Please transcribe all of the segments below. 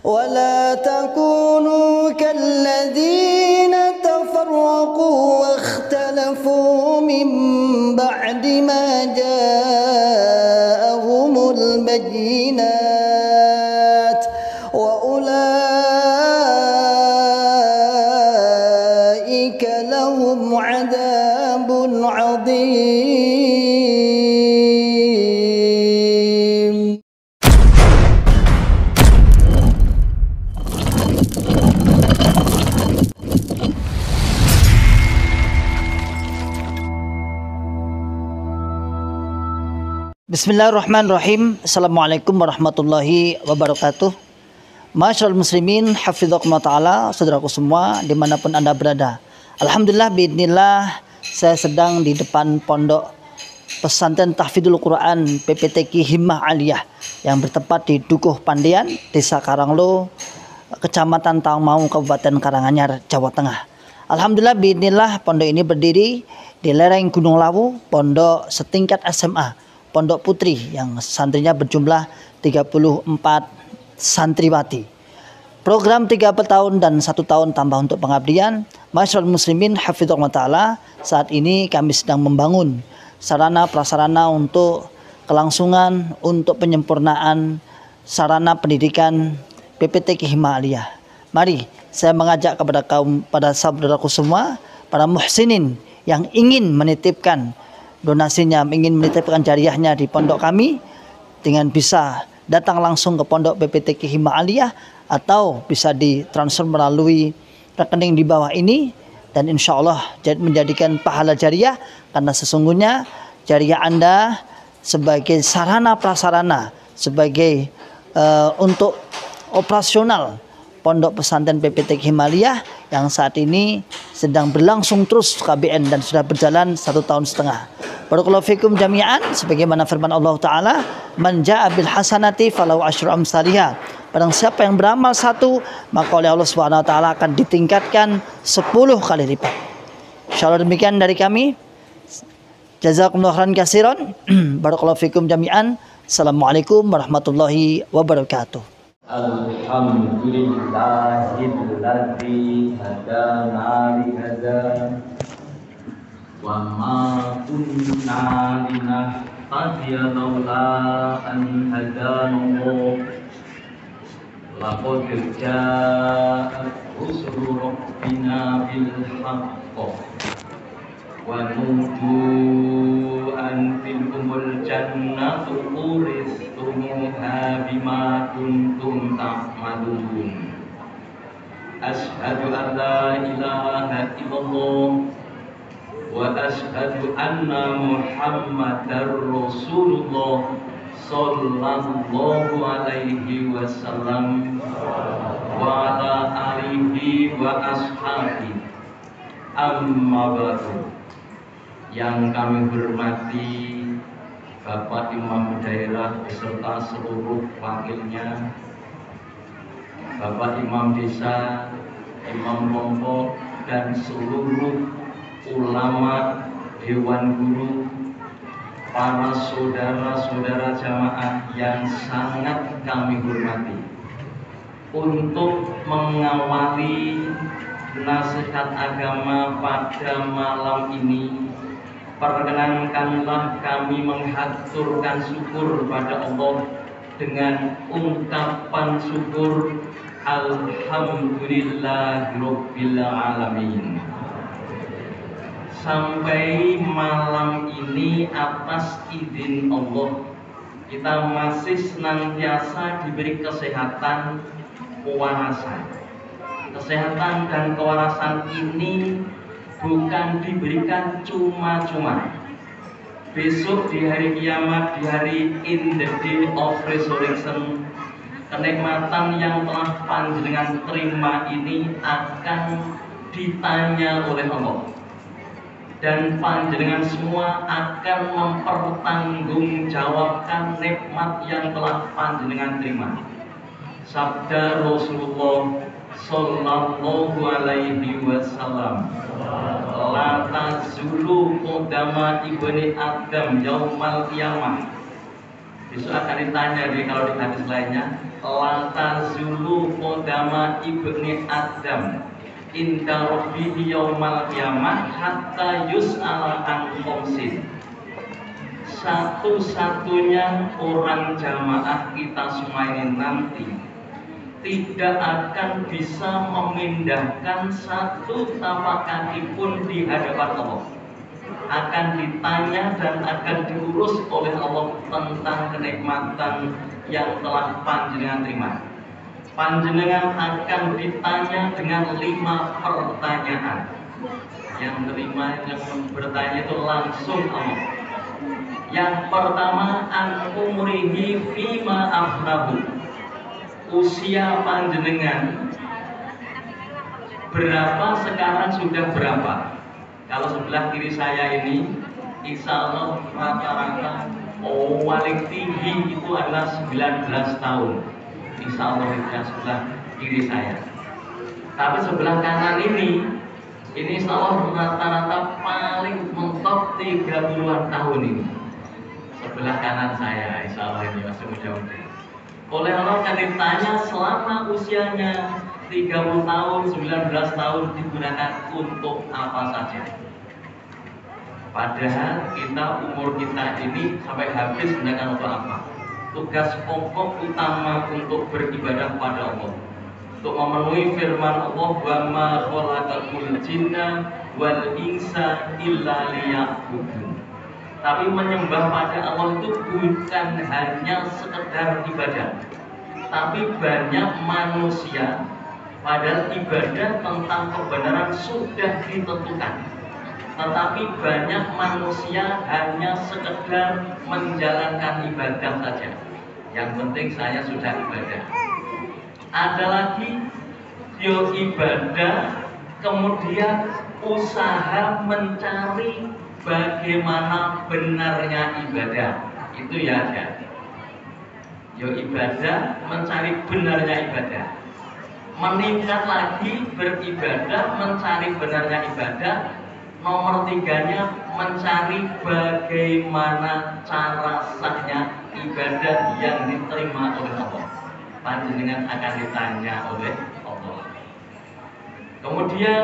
ولا تكونوا كالذين تفرقوا واختلفوا من بعد ما جاءهم البينات وأولئك لهم عذاب عظيم. Bismillahirrahmanirrahim. Assalamualaikum warahmatullahi wabarakatuh. Masyarul muslimin, hafizakumullah ta'ala, saudaraku semua dimanapun anda berada. Alhamdulillah, biidznillah, saya sedang di depan pondok pesantren tahfidzul Quran PPTQ Himmah Aliyah yang bertempat di Dukuh Pandian, Desa Karanglo, Kecamatan Tangmau, Kabupaten Karanganyar, Jawa Tengah. Alhamdulillah, biidznillah, pondok ini berdiri di lereng Gunung Lawu, pondok setingkat SMA, Pondok Putri, yang santrinya berjumlah 34 santriwati. Program 3 tahun dan 1 tahun tambah untuk pengabdian. Masyarul muslimin, hafizakumullah ta'ala, saat ini kami sedang membangun sarana prasarana untuk kelangsungan, untuk penyempurnaan sarana pendidikan PPTQ Himmah Aliyah. Mari saya mengajak pada saudaraku semua, para muhsinin yang ingin menitipkan donasinya, ingin menitipkan jariahnya di pondok kami, dengan bisa datang langsung ke pondok PPTQ Himmah Aliyah atau bisa ditransfer melalui rekening di bawah ini, dan insya Allah menjadikan pahala jariah, karena sesungguhnya jariah Anda sebagai sarana prasarana, sebagai untuk operasional pondok pesantren PPTQ Himmah Aliyah yang saat ini sedang berlangsung terus KBN dan sudah berjalan 1 tahun setengah. Barakallahu fikum jami'an, sebagaimana firman Allah Ta'ala, man ja'a bil hasanati falahu asyru amsalihha. Barang siapa yang beramal 1, maka oleh Allah Subhanahu wa taala akan ditingkatkan 10 kali lipat. Insyaallah demikian dari kami. Jazakumullahu khairan katsiran. Barakallahu fikum jami'an. Assalamualaikum warahmatullahi wabarakatuh. Alhamdulillahilladzi hadana li hadza wa ma kunna linahtadiya laula an hadanallah laqad ja'at rusulu rabbina bil haqq wa nudu an tilkumul jannatu uristumuha bima kuntum ta'malun. Asyhadu an la ilaha illallah wa asyhadu anna Muhammadar Rasulullah sallallahu alaihi wasallam wa ala alihi wa ashabihi. Amma ba'du. Yang kami hormati Bapak Imam Daerah beserta seluruh wakilnya, Bapak Imam Desa, Imam Kelompok, dan seluruh ulama, dewan guru, para saudara-saudara jamaah yang sangat kami hormati. Untuk mengawali nasihat agama pada malam ini, perkenankanlah kami menghaturkan syukur pada Allah dengan ungkapan syukur Alhamdulillahirabbil alamin. Sampai malam ini atas izin Allah kita masih senantiasa diberi kesehatan, kewarasan. Kesehatan dan kewarasan ini bukan diberikan cuma-cuma. Besok di hari kiamat, di hari in the day of resurrection, kenikmatan yang telah panjenengan terima ini akan ditanya oleh Allah, dan panjenengan semua akan mempertanggungjawabkan nikmat yang telah panjenengan terima. Sabda Rasulullah sallallahu alaihi wasallam, la tazulu qadama ibni Adam yaumal qiyamah Besok akan ditanya kalau di hadis lainnya, la tazulu qadama ibni Adam inda rabbihi yaumal qiyamah hatta yus'ala an khamsin. Satu-satunya orang jamaah kita semua ini nanti tidak akan bisa memindahkan satu tapak kaki pun di hadapan Allah. Akan ditanya dan akan diurus oleh Allah tentang kenikmatan yang telah panjenengan terima. Panjenengan akan ditanya dengan 5 pertanyaan. Yang terima, yang bertanya itu langsung Allah. Yang pertama, an umrihi fima afnahu. Usia panjenengan berapa sekarang, sudah berapa? Kalau sebelah kiri saya ini, insya Allah rata-rata paling tinggi itu adalah 19 tahun. Insya Allah itu sebelah kiri saya. Tapi sebelah kanan ini insya Allah rata-rata paling mentok 30-an tahun ini. Sebelah kanan saya, insya Allah ini masih muda-muda. Oleh Allah akan ditanya selama usianya 30 tahun, 19 tahun digunakan untuk apa saja. Padahal umur kita ini sampai habis gunakan untuk apa? Tugas pokok utama untuk beribadah kepada Allah, untuk memenuhi firman Allah, wa ma khalaqal jinna wal insa illa liya'budun. Tapi menyembah pada Allah itu bukan hanya sekedar ibadah, tapi banyak manusia padahal ibadah tentang kebenaran sudah ditentukan, tetapi banyak manusia hanya sekedar menjalankan ibadah saja. Yang penting saya sudah ibadah. Ada lagi ibadah, kemudian usaha mencari bagaimana benarnya ibadah. Itu ya ada. Ibadah, mencari benarnya ibadah. Meningkat lagi beribadah, mencari benarnya ibadah. Nomor 3-nya mencari bagaimana cara sahnya ibadah yang diterima oleh Allah. Panjenengan akan ditanya oleh Allah. Kemudian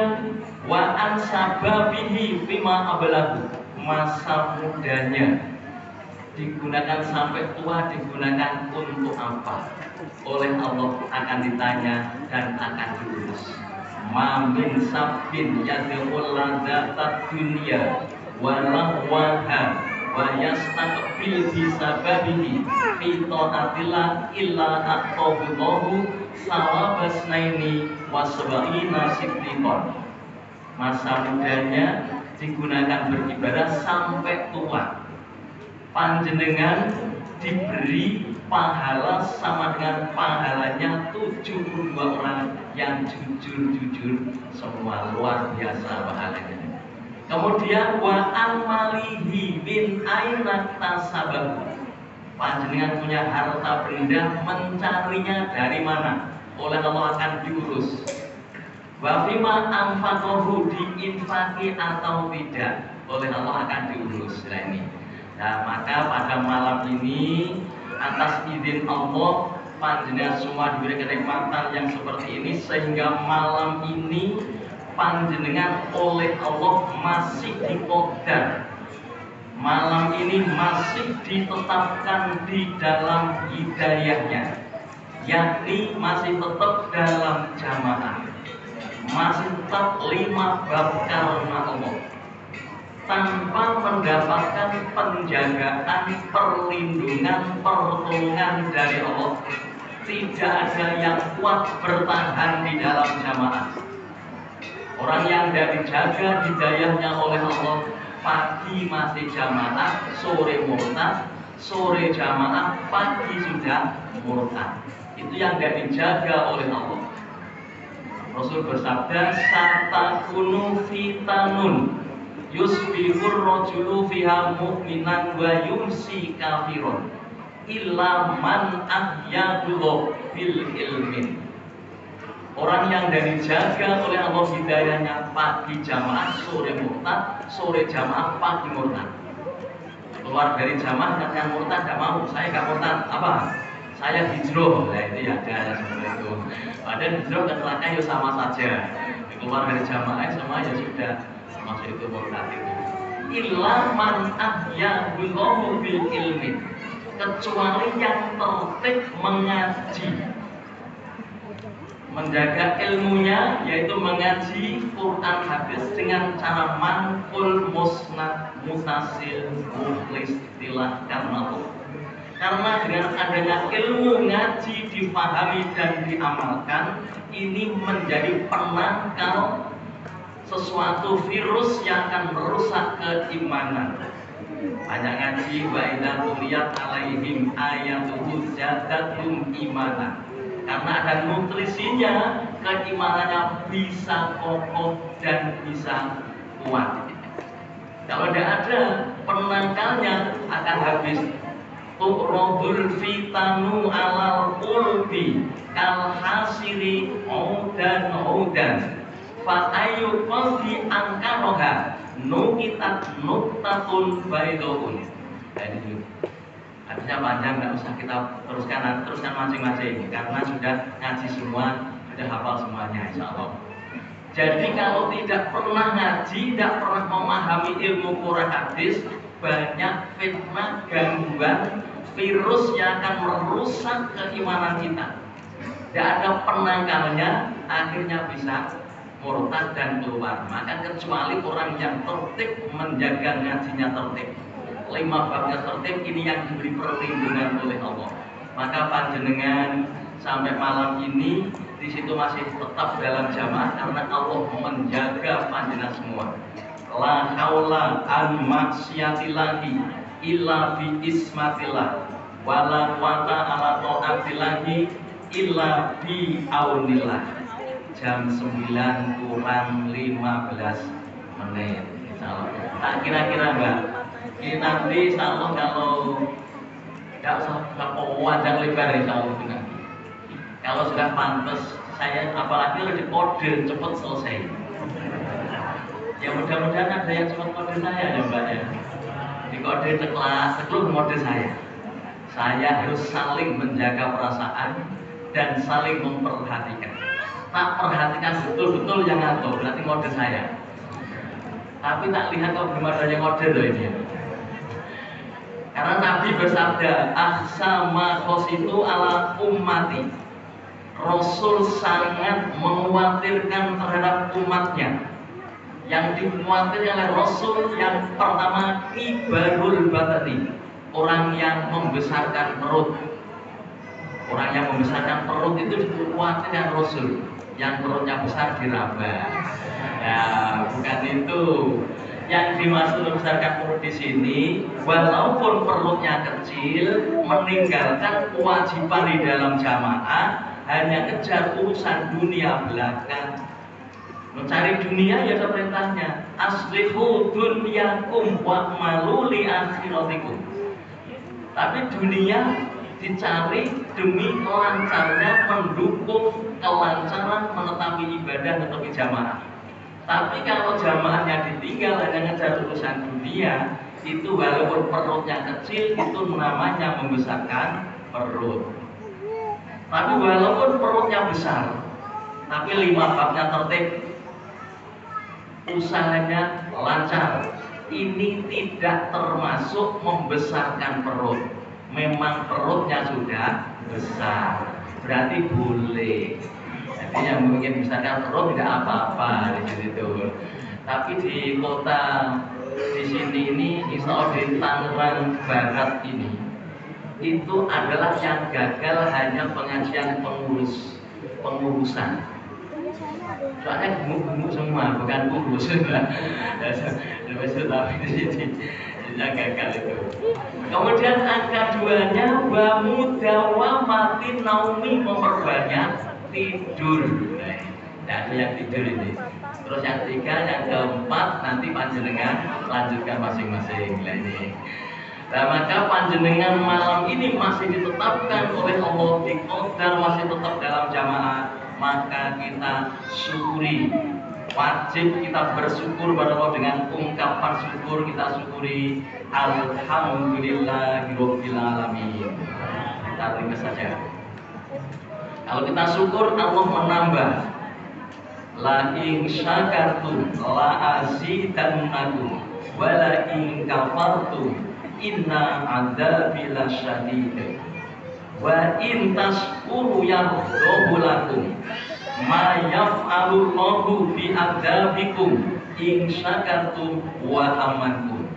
wa an sababihi fima ablahu, masa mudanya digunakan sampai tua digunakan untuk apa? Oleh Allah akan ditanya dan akan diurus. Ma min sabbin yad'ul ladzat dunya wa lahwaha wa yastaqbil bi sababihi fi ta'atillah illa aqtahu sawabasnaini wa sab'ina siddiqan. Masa mudanya digunakan beribadah sampai tua. Panjenengan diberi pahala sama dengan pahalanya 72 orang yang jujur-jujur, semua luar biasa pahalanya. Kemudian wa amalihi min aina tasabahu. Panjenengan punya harta benda, mencarinya dari mana? Oleh Allah akan diurus. Wa fima anfaqahu, diinfaki atau tidak, oleh Allah akan diurus. Nah, maka pada malam ini atas izin Allah panjenengan semua diberi kenikmatan yang seperti ini, sehingga malam ini panjenengan oleh Allah masih diqadar, malam ini masih ditetapkan di dalam hidayahnya, yakni masih tetap dalam jamaah, masih tetap 5 bab karena Allah, tanpa mendapatkan penjagaan, perlindungan, pertolongan dari Allah. Tidak ada yang kuat bertahan di dalam jamaah. Orang yang tidak dijaga hidayahnya oleh Allah, pagi masih jamaah, sore murtad, sore jamaah, pagi sudah murtad. Itu yang tidak dijaga oleh Allah. Rasul bersabda, satakunu fitanun yusbihur rajulu fiha mu'minan wa yumsi kafirun illa man ahyadullah bil ilmin. Orang yang dari jaga oleh Allah hidayahnya, pagi jamaah, sore murtad, sore jamaah, pagi murtad. keluar dari jamaah yang murtad nggak mau, saya nggak murtad, apa? Saya hijrah, nah itu ya ada seperti itu. Ada hijrah dan neraka ya sama saja. Keluar dari jamaah sama ya sudah termasuk itu murtad itu. Illa man ahyahullahu bil ilmi, kecuali yang tertib mengaji, menjaga ilmunya, yaitu mengaji Quran hadis dengan cara manqul musnad mutasil mukhlis tilahkan malu. Karena dengan adanya ilmu ngaji difahami dan diamalkan, ini menjadi penangkal sesuatu virus yang akan merusak keimanan. Banyak ngaji, wa idza tuliyat alaihim ayatuhu zadatum imanan. Karena ada nutrisinya, keimanannya bisa kokoh dan bisa kuat. Kalau tidak ada, penangkalnya akan habis. Tu'radul fitanu alal qulbi kal hasiri udan fa ayu qalbi angkaroha nukitat nuktatun baidun. Jadi artinya panjang, nggak usah kita teruskan masing-masing karena sudah ngaji semua, sudah hafal semuanya insya Allah. Jadi kalau tidak pernah ngaji, tidak pernah memahami ilmu Quran hadis, banyak fitnah, gangguan, virus yang akan merusak keimanan kita. Tidak ada penangkalnya, akhirnya bisa murtad dan keluar. Maka kecuali orang yang tertib menjaga ngajinya tertib, 5 babnya tertib, ini yang diberi perlindungan oleh Allah. Maka panjenengan sampai malam ini di situ masih tetap dalam jamaah karena Allah menjaga panjenengan semua. La haula an maksiatillahi illa bi ismatillah wala quwata ala taatillahi illa bi aunillah. Jam 9 kurang 15 menit insyaallah. Tak kira-kira Mbak, ini nanti insyaallah kalau tidak usah panjang lebar insyaallah nanti. Kalau sudah pantas, saya apalagi lebih kode cepat selesai. Ya mudah-mudahan ada yang cepat kode saya ya Mbak ya. Di kode tekluk mode saya. Saya harus saling menjaga perasaan dan saling memperhatikan. Tak perhatikan betul-betul yang ngatur, berarti mode saya. Tapi tak lihat kok belum ada yang kode loh ini. Karena Nabi bersabda, ahsama khositu ala ummati. Rasul sangat mengkhawatirkan terhadap umatnya. Yang dikhawatirkan oleh Rasul yang pertama kibarul batati, orang yang membesarkan perut. Orang yang membesarkan perut itu dikhawatirkan Rasul. Yang perutnya besar diraba. Ya, bukan itu. Yang dimaksud membesarkan perut di sini, walaupun perutnya kecil, meninggalkan kewajiban di dalam jamaah, hanya kejar urusan dunia belaka. Mencari dunia ya ada perintahnya. Aslihu dunyakum wa malu li akhiratikum. Tapi dunia dicari demi kelancarnya, mendukung kelancaran menetapi ibadah, menetapi jamaah. Tapi kalau jamaahnya ditinggal hanya ngejar urusan dunia, itu walaupun perutnya kecil, itu namanya membesarkan perut. Tapi walaupun perutnya besar, tapi 5 babnya tertib, usahanya lancar, ini tidak termasuk membesarkan perut. Memang perutnya sudah besar, berarti boleh. Jadi yang mungkin besarkan perut tidak apa-apa di situ. Tapi di kota di sini ini, insya Allah di Tangerang Barat ini, itu adalah yang gagal hanya pengajian pengurusan. Soalnya gemuk-gemuk semua, bukan kurus. Tapi di sini yang gagal itu. Kemudian angka 2-nya wa mudawamatin naumi, memperbanyak tidur. Nah, yang tidur ini. Terus yang 3, yang keempat nanti panjenengan lanjutkan masing-masing. Nah, ini. Nah, maka panjenengan malam ini masih ditetapkan oleh Allah, diqadar masih tetap dalam jamaah, maka kita syukuri. Wajib kita bersyukur kepada Allah dengan ungkapan syukur, kita syukuri Alhamdulillahirabbil alamin. Kita terima saja. Kalau kita syukur, Allah menambah. La in syakartum la azidannakum wa la in kafartum inna adzabi lasyadid. Wa in tashkuru yardahu lakum ma yaf'alu Allahu bi adzabikum in syakartum wa amantum.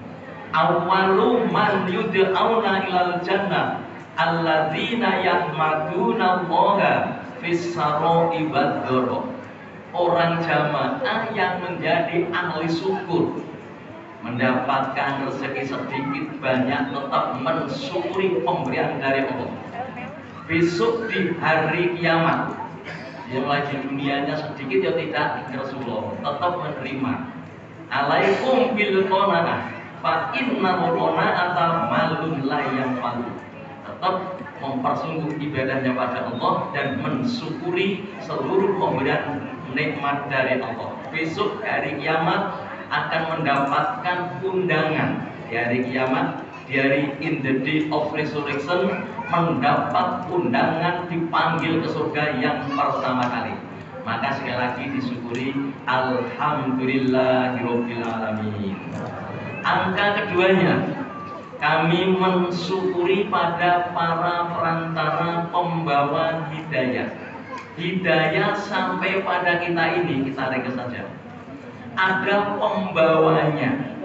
Awwalu man yud'auna ilal jannah alladzina yahmaduna Allaha fis sarai wad dharra. Orang jamaah yang menjadi ahli syukur, mendapatkan rezeki sedikit banyak tetap mensyukuri pemberian dari Allah. Besok di hari kiamat, yang lagi dunianya sedikit ya tidak, Rasulullah tetap menerima. Alaikum bil qanaah fa inna qanaata malun la yanfa'u. Tetap mempersungguh ibadahnya pada Allah dan mensyukuri seluruh pemberian nikmat dari Allah. Besok hari kiamat akan mendapatkan undangan di hari kiamat, di hari in the day of resurrection, mendapat undangan dipanggil ke surga yang pertama kali. Maka sekali lagi disyukuri alhamdulillahirabbil alamin. Angka keduanya, kami mensyukuri pada para perantara pembawa hidayah. Hidayah sampai pada kita ini, kita ringkas saja. Ada pembawanya.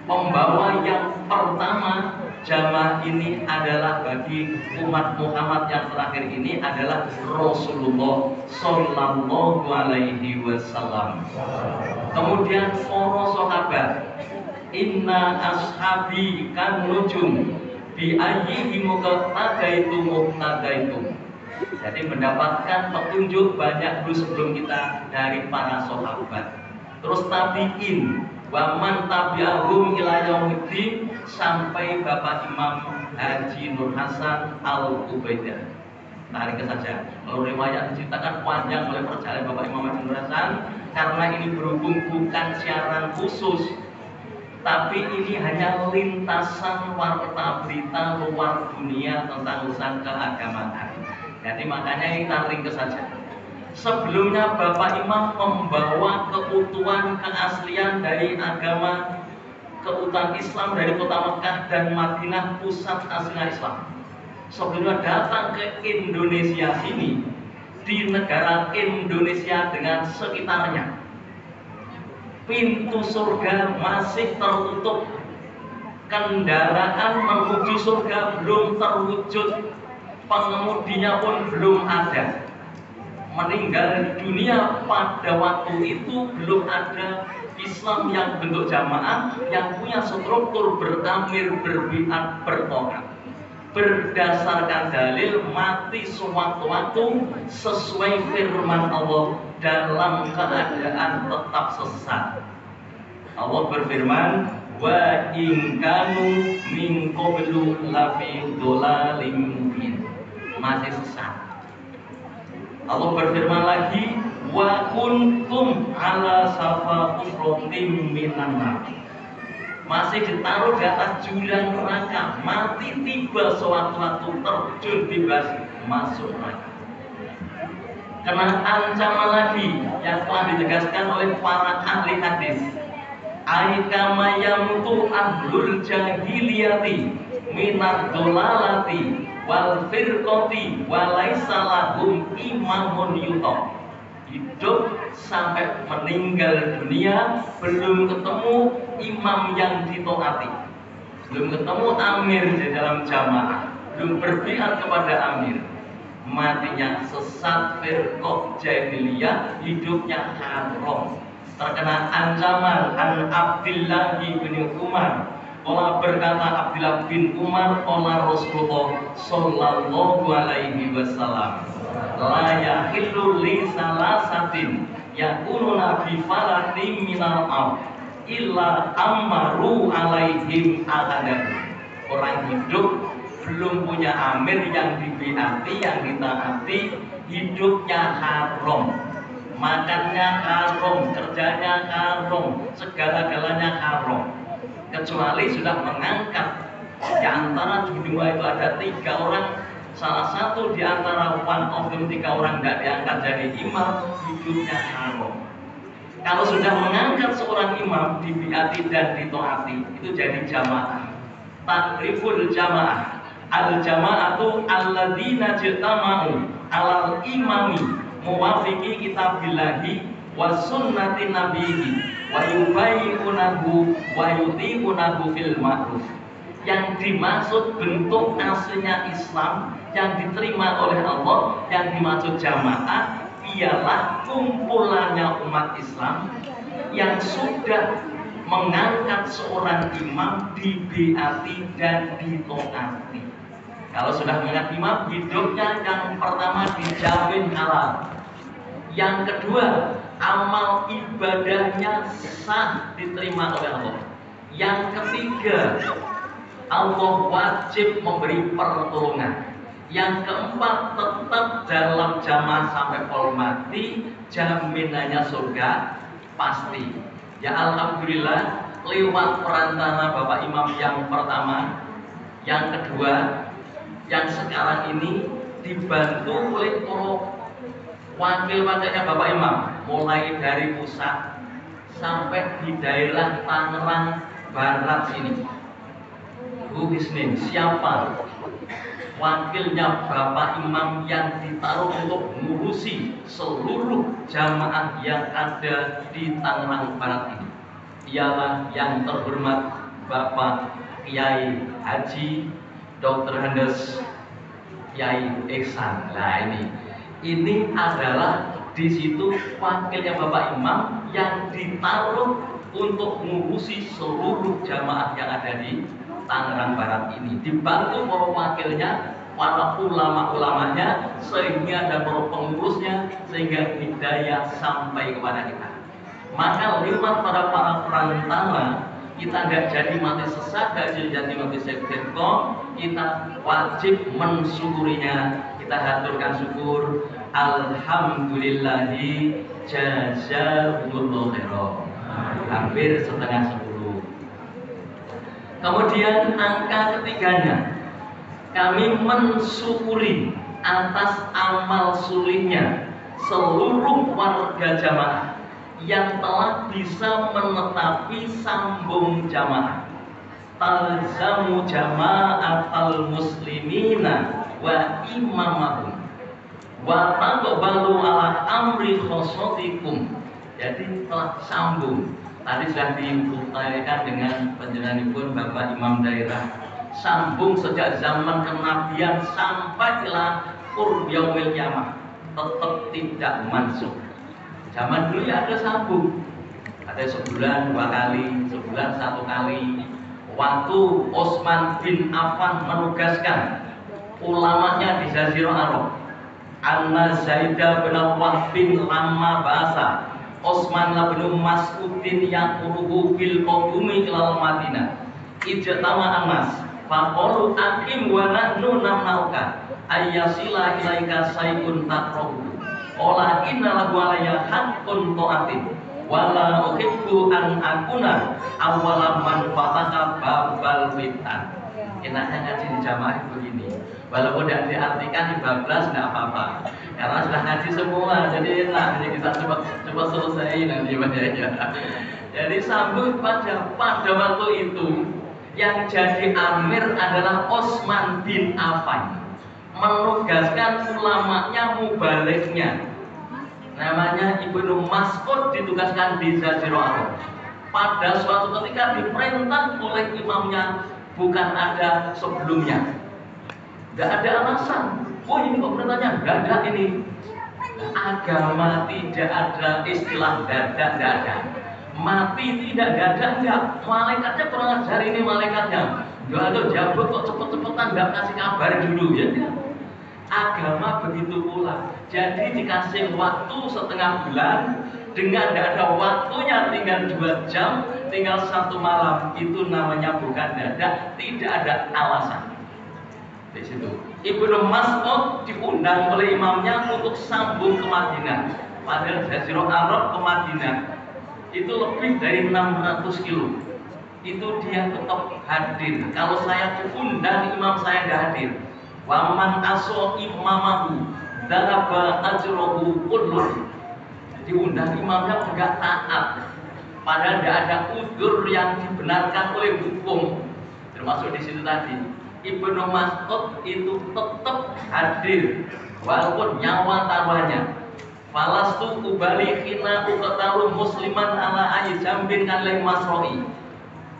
Pembawa yang pertama jamaah ini adalah bagi umat Muhammad yang terakhir ini adalah Rasulullah Sallallahu Alaihi Wasallam. Kemudian para sahabat, inna ashabi kan nujum bi ayyihim muqtadaitum. Jadi mendapatkan petunjuk banyak dulu sebelum kita dari para sahabat. Terus tabi'in, waman tabi'ahum ila yaumiddin, sampai Bapak Imam Haji Nur Hasan Al-Ubaidah. Tarik saja. Kalau riwayat diceritakan panjang oleh perjalanan Bapak Imam Haji Nur Hasan, karena ini berhubung bukan siaran khusus, tapi ini hanya lintasan warta berita luar dunia tentang urusan keagamaan. Jadi makanya kita ringkas saja. Sebelumnya Bapak Imam membawa keutuhan keaslian dari agama, keutuhan Islam dari kota Mekah dan Madinah, pusat aslinya Islam. Sebelumnya datang ke Indonesia sini, di negara Indonesia dengan sekitarnya, pintu surga masih tertutup, kendaraan menuju surga belum terwujud, pengemudinya pun belum ada. Meninggal dunia pada waktu itu belum ada Islam yang bentuk jamaah, yang punya struktur beramir, berbiat, bertokat. Berdasarkan dalil mati sewaktu-waktu sesuai firman Allah dalam keadaan tetap sesat. Allah berfirman, wa in kanu min qablu lafi dhalalim mubin. Masih sesat. Allah berfirman lagi, wa kuntum ala safa hufratin minan nar. Masih ditaruh di atas jurang neraka, mati tiba sewaktu-waktu terjun bebas masuk neraka. Kena ancaman lagi yang telah ditegaskan oleh para ahli hadis. Aikama yamutu ahlul jahiliyati minad dolalati wal firqati walaisa lahum imamun yuta. Hidup sampai meninggal dunia belum ketemu imam yang ditaati, belum ketemu amir di dalam jamaah, belum berbiat kepada amir. Matinya sesat, firqah jahiliyah, hidupnya haram. Terkena ancaman an Abdullah bin Umar. Allah berkata Abdullah bin Umar, Allah Rasulullah Sallallahu Alaihi Wasallam, la yahillu li salasatin yakununa bi falatin minal am illa amaru alaihim ahadan. Orang hidup belum punya amir yang dibiati, yang ditaati, hidupnya haram, makannya haram, kerjanya haram, segala-galanya haram. kecuali sudah mengangkat. Di antara dua itu ada 3 orang, salah satu di antara one of them 3 orang tidak diangkat jadi imam, hidupnya haram. Kalau sudah mengangkat seorang imam dibiati dan ditaati, itu jadi jamaah. Takriful jamaah. Al jamaatu alladzina jatama'u alal imami muwafiqi kitabillahi wa sunnati nabiyhi wa yubayyi'unahu wa yuti'unahu fil ma'ruf. Yang dimaksud bentuk aslinya Islam yang diterima oleh Allah, yang dimaksud jamaah ialah kumpulannya umat Islam yang sudah mengangkat seorang imam dibiati dan ditaati. Kalau sudah mengangkat imam, hidupnya yang pertama dijamin halal. Yang kedua, amal ibadahnya sah diterima oleh Allah. Yang ketiga, Allah wajib memberi pertolongan. Yang keempat, tetap dalam jamaah sampai pol mati, jaminannya surga pasti. Ya alhamdulillah, lewat perantara Bapak Imam yang pertama, yang kedua, yang sekarang ini dibantu oleh wakil-wakilnya Bapak Imam, mulai dari pusat sampai di daerah Tangerang Barat sini. Bu Hisnin, siapa wakilnya Bapak Imam yang ditaruh untuk mengurusi seluruh jamaah yang ada di Tangerang Barat ini? Ialah yang terhormat Bapak Kiai Haji Dr. Handes Kiai Ihsan. Nah ini adalah di situ wakilnya Bapak Imam yang ditaruh untuk mengurusi seluruh jamaah yang ada di Tangerang Barat ini, dibantu para wakilnya, para ulama-ulamanya, sehingga ada para pengurusnya, sehingga hidayah sampai kepada kita. Maka lewat para perantara, kita nggak jadi mati sesat, nggak jadi mati sektor, kita wajib mensyukurinya. Kita haturkan syukur, alhamdulillahi jazakumullahu khairan. Hampir setengah 10. Kemudian angka ketiganya, kami mensyukuri atas amal sulihnya seluruh warga jamaah yang telah bisa menetapi sambung jamaah. Talzamu jama'atal muslimina wa imamahum wa taqbalu ala amri khosotikum. Jadi telah sambung. Tadi sudah diutarakan dengan penjelasan pun Bapak Imam Daerah. Sambung sejak zaman kenabian sampai ila yaumil qiyamah, tetap tidak mansuh. Zaman dulu ya ada sambung, ada sebulan 2 kali, sebulan 1 kali. Waktu Utsman bin Affan menugaskan ulamanya di Jazirah Arab, Anna Zaidah bin Wahbin lama bahasa Utsman bin Mas'udin yang uruhu fil qudumi ilal Madinah. Ijtama Anas faqalu aqim wa nahnu namnauka ayyasila ilaika sayyun taqrabu. Ola inna lahu alayya haqqun ta'atin wala uhibbu an akuna awwala man fataha babal fitan. Enaknya ngaji di jamaah begini. Walaupun tidak diartikan 15 tidak apa-apa, karena sudah ngaji semua, jadi enak. Jadi kita coba selesai nanti bacanya. Jadi sambung pada waktu itu yang jadi amir adalah Utsman bin Affan, menugaskan ulamanya mubaliknya, namanya Ibnu Mas'ud, ditugaskan di Jazirah Arab. Pada suatu ketika diperintah oleh imamnya, bukan ada sebelumnya. Gak ada alasan. Oh ini kok perintahnya? Gak ada ini. Agama tidak ada istilah dada, gak ada. Mati tidak ada, enggak. Malaikatnya kurang ajar ini malaikatnya. Gak ada jabut kok cepet-cepetan, gak kasih kabar dulu ya. Agama begitu pula. Jadi dikasih waktu setengah bulan, dengan tidak ada waktunya, tinggal 2 jam, tinggal 1 malam. Itu namanya bukan dada, tidak ada alasan. Di situ Ibnu Mas'ud diundang oleh imamnya untuk sambung ke Madinah. Padahal Jazirah Arab ke Madinah itu lebih dari 600 kilo. itu dia tetap hadir. Kalau saya undang imam saya nggak hadir, waman aso imamahu dalaba ajrohu kulluh, diundang imamnya enggak taat, padahal tidak ada udzur yang dibenarkan oleh hukum, termasuk di situ tadi Ibnu Mas'ud itu tetap hadir walaupun nyawa taruhannya. Falastu ubali khina uqtalu musliman ala ayi jambin kalih masroi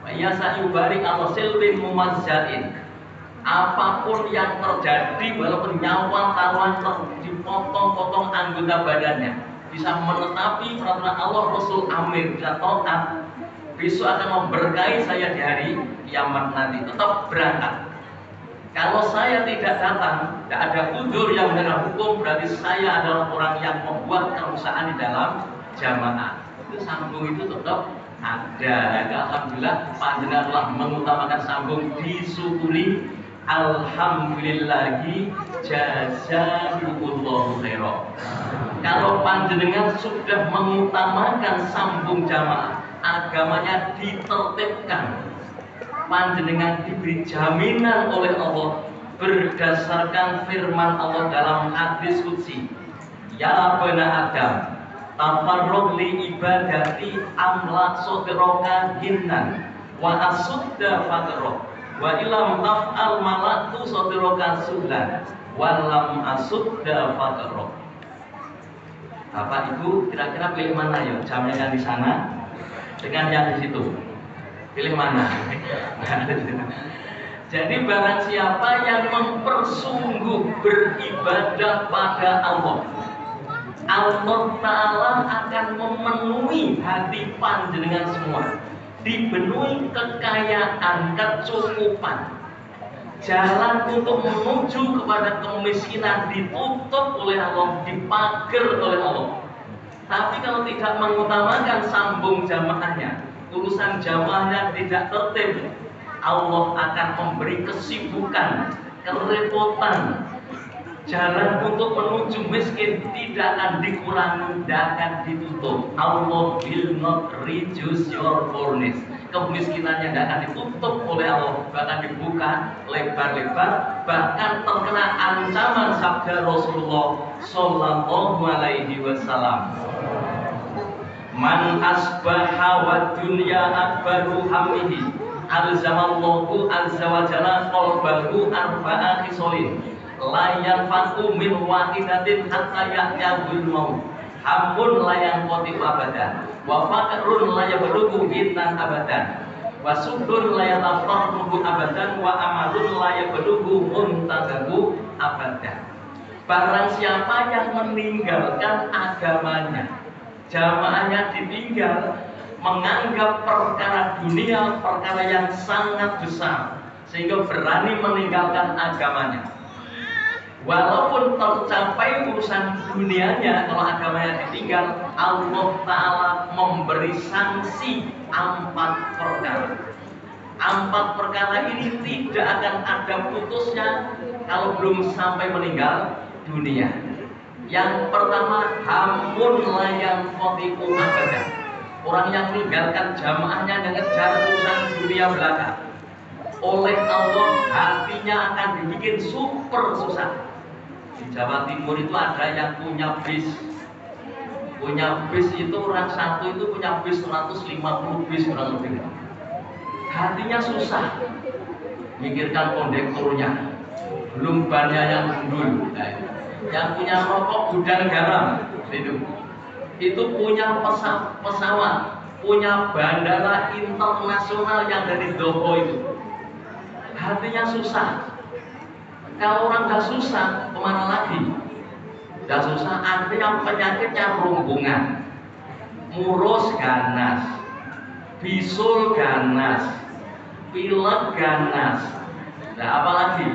wa yasa ubali ala silbin mumazzain. Apapun yang terjadi walaupun nyawa taruhan dipotong-potong anggota badannya, bisa menetapi peraturan Allah, Rasul Amir bisa taat, besok akan memberkahi saya di hari kiamat nanti, tetap berangkat. Kalau saya tidak datang, tidak ada udzur yang melanggar hukum, berarti saya adalah orang yang membuat kerusakan di dalam jamaah. Itu sambung itu tetap ada. Alhamdulillah panjenengan telah mengutamakan sambung, disyukuri. Alhamdulillahi jazakumullahu khairan. Kalau panjenengan sudah mengutamakan sambung jamaah, agamanya ditertibkan, panjenengan diberi jaminan oleh Allah berdasarkan firman Allah dalam hadis qudsi, ya bani Adam tafarrug li ibadati amla soderoka hinnan wa asudda fatrok wa ilam taf'al malatu soderoka suhlan wa lam asudda fatrok. Bapak Ibu kira-kira pilih mana ya, jaminan di sana dengan yang di situ? Pilih mana? Jadi barang siapa yang mempersungguh beribadah pada Allah, Allah Ta'ala akan memenuhi hati panjenengan semua, dipenuhi kekayaan, kecukupan. Jalan untuk menuju kepada kemiskinan ditutup oleh Allah, dipagar oleh Allah. Tapi kalau tidak mengutamakan sambung jamaahnya, urusan jamaahnya tidak tertib, Allah akan memberi kesibukan, kerepotan. Jalan untuk menuju miskin tidak akan dikurangi, tidak akan ditutup. Allah will not reduce your poorness. Kemiskinannya tidak akan ditutup oleh Allah, bahkan dibuka lebar-lebar, bahkan terkena ancaman sabda Rasulullah Sallallahu Alaihi Wasallam. Man asbaha wa dunya akbaru hammihi alzamallahu azza wa jalla qalbahu arba'a khisalin la yanfa'u min wahidatin hatta ya'yahul maut hamun la yanqati abadan wa faqrun la yablughu intan abadan wa subdun la yatafarruhu abadan wa amalun la yablughu muntadahu abadan. Barang siapa yang meninggalkan agamanya, jamaahnya ditinggal, menganggap perkara dunia perkara yang sangat besar sehingga berani meninggalkan agamanya, walaupun tercapai urusan dunianya, kalau agamanya ditinggal, Allah Ta'ala memberi sanksi 4 perkara. 4 perkara ini tidak akan ada putusnya kalau belum sampai meninggal dunia. Yang pertama, hamun layang kotiku abadah. Orang yang meninggalkan jamaahnya dengan ngejar urusan dunia belaka, oleh Allah hatinya akan dibikin super susah. Di Jawa Timur itu ada yang punya bis. Punya bis itu orang satu itu punya bis 150 bis kurang lebih. Hatinya susah, mikirkan kondekturnya, belum bannya yang gundul. Yang punya rokok gudang garam itu punya pesawat, punya bandara internasional yang dari Doho itu. Hatinya susah. Kalau orang gak susah, kemana lagi? Gak susah, artinya penyakitnya rungkungan, murus ganas, bisul ganas, pilek ganas. Nah apalagi?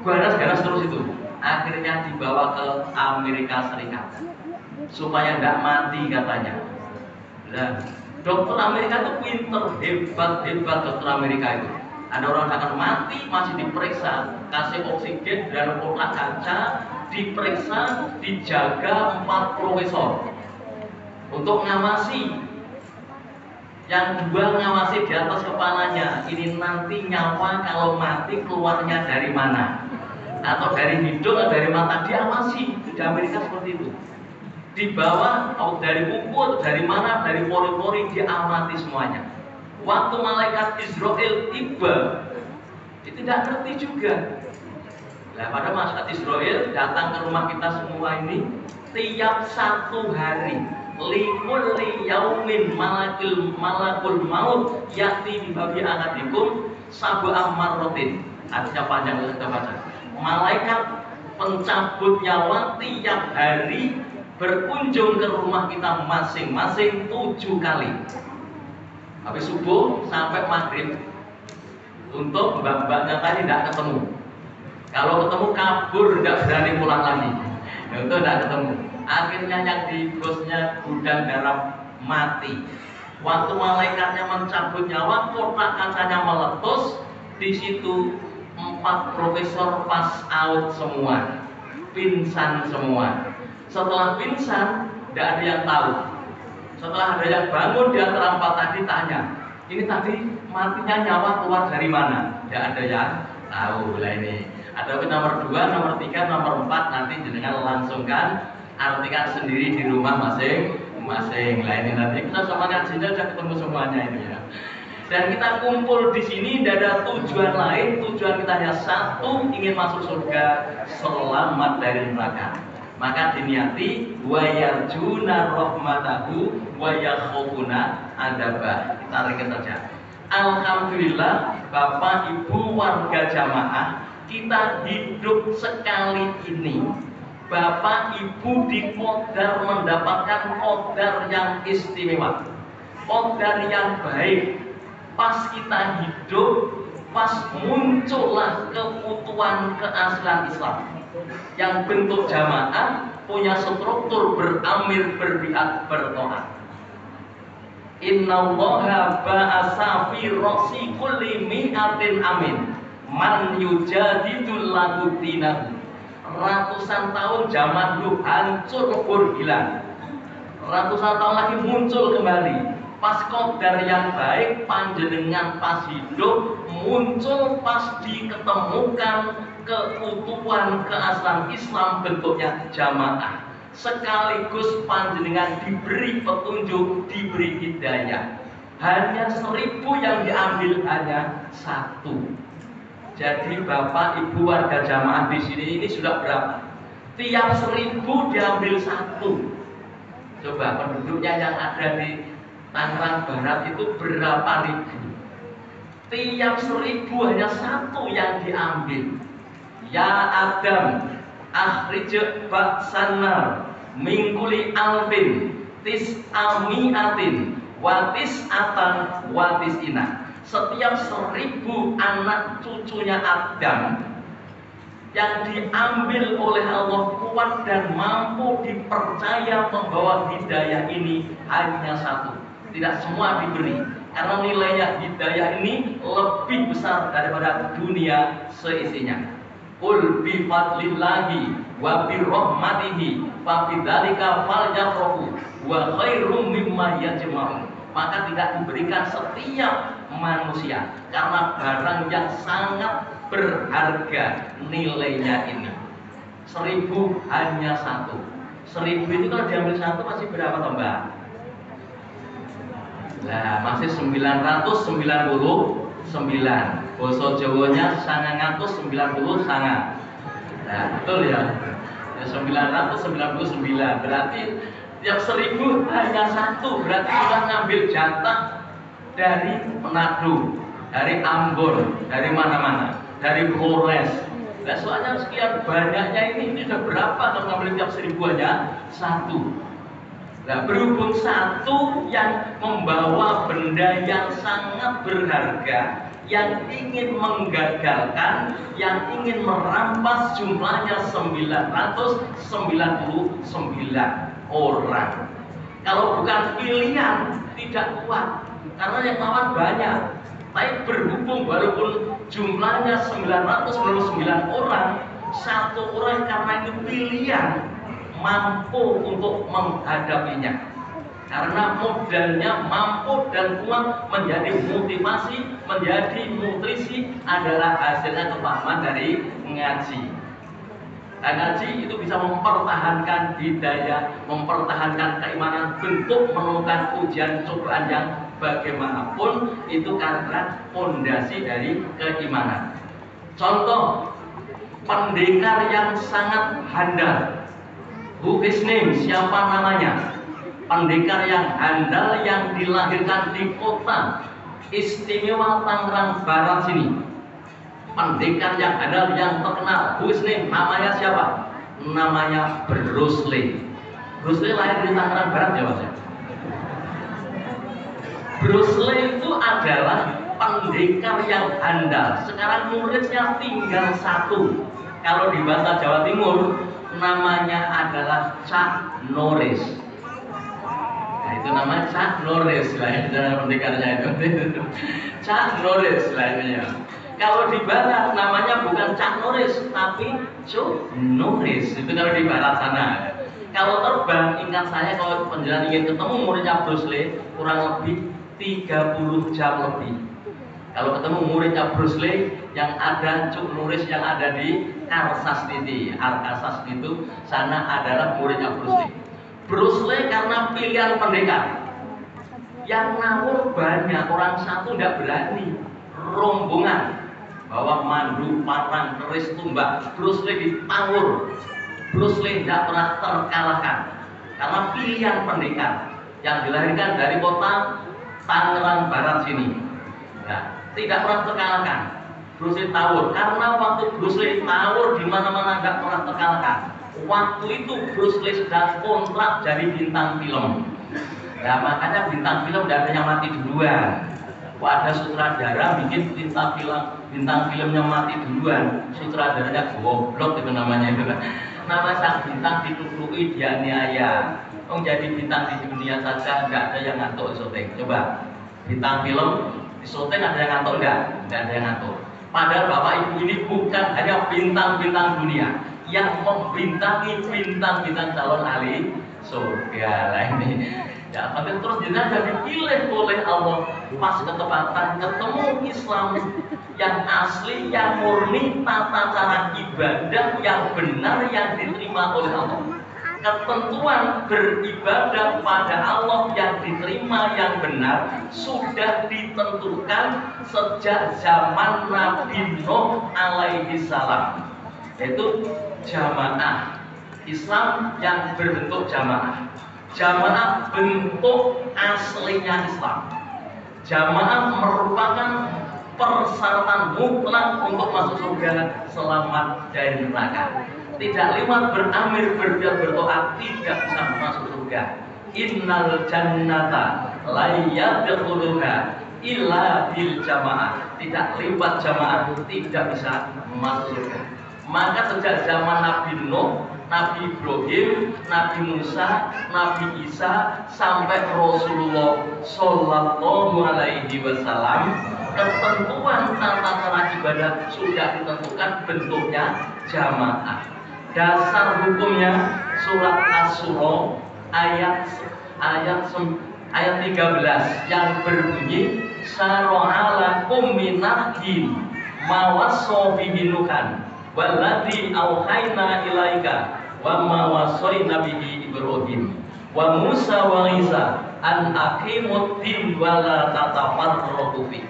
Ganas-ganas terus itu. Akhirnya dibawa ke Amerika Serikat supaya tidak mati katanya. Nah, dokter Amerika itu pinter, hebat dokter Amerika itu. Ada orang akan mati masih diperiksa, kasih oksigen dan kotak kaca, diperiksa, dijaga 4 profesor untuk ngawasi. yang dua ngawasi di atas kepalanya. Ini nanti nyawa kalau mati keluarnya dari mana, atau dari hidung atau dari mata, diawasi. Di Amerika seperti itu. Di bawah, atau dari kuku atau dari mana, dari pori-pori, diamati semuanya. Waktu malaikat Israel tiba, dia tidak ngerti juga. Nah, pada malaikat Israel datang ke rumah kita semua ini tiap satu hari. Likulli yaumin malakul maut ya'ti bi babi ahadikum sab'a marratin. Artinya panjang, kita baca. Malaikat pencabut nyawa tiap hari berkunjung ke rumah kita masing-masing 7 kali. Habis subuh sampai maghrib. Untuk mbak-mbaknya tadi tidak ketemu. Kalau ketemu kabur, tidak berani pulang lagi. Itu tidak ketemu. Akhirnya yang di bosnya gudang garam mati. Waktu malaikatnya mencabut nyawa, kotak kacanya meletus. Di situ 4 profesor pass out semua, pingsan semua. Setelah pingsan, tidak ada yang tahu. Setelah ada yang bangun di antara 4 tadi tanya, ini tadi matinya nyawa keluar dari mana? Tidak ada yang tahu lah ini. Ada nomor 2, nomor 3, nomor 4 nanti jenengan langsungkan artikan sendiri di rumah masing-masing. Lah ini nanti kita sama ngajinya sudah ketemu semuanya ini ya. Dan kita kumpul di sini tidak ada tujuan lain. Tujuan kita hanya satu, ingin masuk surga, selamat dari neraka. Maka diniati wa yarjuna rahmatahu wa yakhafuna adzabah. Kita ringkas saja. Alhamdulillah Bapak Ibu warga jamaah, kita hidup sekali ini. Bapak Ibu diqadar mendapatkan qadar yang istimewa, qadar yang baik. Pas kita hidup, pas muncullah keutuhan keaslian Islam yang bentuk jamaah, punya struktur beramir, berbiat, bertoat. Innallaha ba'asa fi ra'si kulli mi'atin amin man yujadidul lahu dinahu. Ratusan tahun zaman dulu hancur lebur hilang, ratusan tahun lagi muncul kembali. Pas qadar yang baik, panjenengan pas hidup, muncul pas diketemukan keutuhan keaslian Islam bentuknya jamaah. Sekaligus panjenengan diberi petunjuk, diberi hidayah. Hanya 1000 yang diambil hanya 1. Jadi Bapak Ibu warga jamaah di sini ini sudah berapa? Tiap 1000 diambil 1. Coba penduduknya yang ada di Tangerang Barat itu berapa ribu? Tiap 1000 hanya 1 yang diambil. Ya Adam, akhrij ba'sanar mingkuli alfin tis'amiatin watis'atan watis'ina. Setiap 1000 anak cucunya Adam yang diambil oleh Allah kuat dan mampu dipercaya membawa hidayah ini hanya 1. Tidak semua diberi, karena nilainya hidayah ini lebih besar daripada dunia seisinya. Qul bi fadlillahi wa bi rahmatihi fa bidzalika falyafrahu wa khairum mimma yajma'un. Maka tidak diberikan setiap manusia karena barang yang sangat berharga nilainya ini. 1000 hanya 1. 1000 itu kalau diambil 1 masih berapa tambah? Nah, masih 999. Basa Jawanya 999. Nah, betul ya. 999. Berarti tiap 1000 hanya 1. Berarti sudah ngambil jatah dari Manado, dari Ambon, dari mana-mana, dari Flores. Nah, soalnya sekian banyaknya ini sudah berapa kalau ngambil tiap 1000 hanya 1. Nah, berhubung 1 yang membawa benda yang sangat berharga, yang ingin menggagalkan, yang ingin merampas, jumlahnya 999 orang. Kalau bukan pilihan tidak kuat, karena yang lawan banyak. Tapi berhubung walaupun jumlahnya 999 orang, 1 orang karena itu pilihan mampu untuk menghadapinya. karena modalnya mampu dan kuat menjadi motivasi, menjadi nutrisi adalah hasilnya kepahaman dari ngaji. Dan ngaji itu bisa mempertahankan hidayah, mempertahankan keimanan, bentuk menemukan ujian cobaan yang bagaimanapun itu karena fondasi dari keimanan. Contoh pendekar yang sangat handal, who is name, siapa namanya? Pendekar yang handal yang dilahirkan di kota istimewa Tangerang Barat sini. Pendekar yang handal yang terkenal, who is name, namanya siapa? Namanya Bruce Lee. Bruce Lee lahir di Tangerang Barat ya Mas. Bruce Lee itu adalah pendekar yang handal. Sekarang muridnya tinggal satu. Kalau di bahasa Jawa Timur namanya adalah Chuck Norris. Nah, itu namanya Chuck Norris lah ya, cara pendekarnya itu. Chuck Norris lah ya. Kalau di barat namanya bukan Chuck Norris tapi Chuck Norris. Itu kalau di barat sana. Kalau terbang, ingat saya kalau penjalan ingin ketemu muridnya Bruce Lee kurang lebih 30 jam lebih. Kalau ketemu muridnya Bruce Lee yang ada Chuck Norris yang ada di Kansas City, Arkansas itu sana adalah muridnya Bruce Lee. Bruce Lee karena pilihan pendekar yang ngawur banyak, orang satu tidak berani, rombongan bawa mandu, parang, keris, tumbak, Bruce Lee ditawur. Bruce Lee tidak pernah terkalahkan karena pilihan pendekar yang dilahirkan dari kota Tangerang Barat sini. Nah, tidak pernah terkalahkan. Bruce Lee tawur karena waktu Bruce Lee tawur di mana-mana tidak pernah terkalahkan. Waktu itu Bruce Lee sudah kontrak jadi bintang film. Nah, makanya bintang film tidak ada yang mati duluan. Ada sutradara bikin bintang filmnya mati duluan. Sutradaranya goblok itu namanya itu. Nama sang bintang dituduhi dianiaya. Jadi bintang di dunia saja nggak ada yang ngantuk syuting. Coba bintang film di syuting ada yang ngantuk nggak? Nggak ada yang ngantuk. Padahal bapak ibu ini bukan hanya bintang-bintang dunia yang membintangi bintang-bintang calon ahli surga lah ini. Ya, tapi terus jenazah dipilih oleh Allah pas ketepatan ketemu Islam yang asli, yang murni, tata cara ibadah yang benar yang diterima oleh Allah. Ketentuan beribadah pada Allah yang diterima yang benar sudah ditentukan sejak zaman Nabi Nuh alaihi salam, yaitu jamaah Islam yang berbentuk jamaah. Jamaah bentuk aslinya Islam. Jamaah merupakan persyaratan mutlak untuk masuk surga, selamat dari neraka. Tidak lewat beramir, berdoa tidak bisa masuk surga. Innal jannata la yadkhuluha illa bil jamaah. Tidak lewat jamaah tidak bisa masuk surga. Maka sejak zaman Nabi Nuh, Nabi Ibrahim, Nabi Musa, Nabi Isa sampai Rasulullah Sallallahu Alaihi Wasallam, ketentuan tata cara ibadah sudah ditentukan bentuknya jamaah. Dasar hukumnya surat Asy-Syura ayat 13 yang berbunyi syara'alakum minad-din ma wasso bihi nuhan walladzi auhayna ilaika wa ma wasaina bihi Ibrahim wa Musa wa Isa an aqimud din wa la tatafarraqu fi.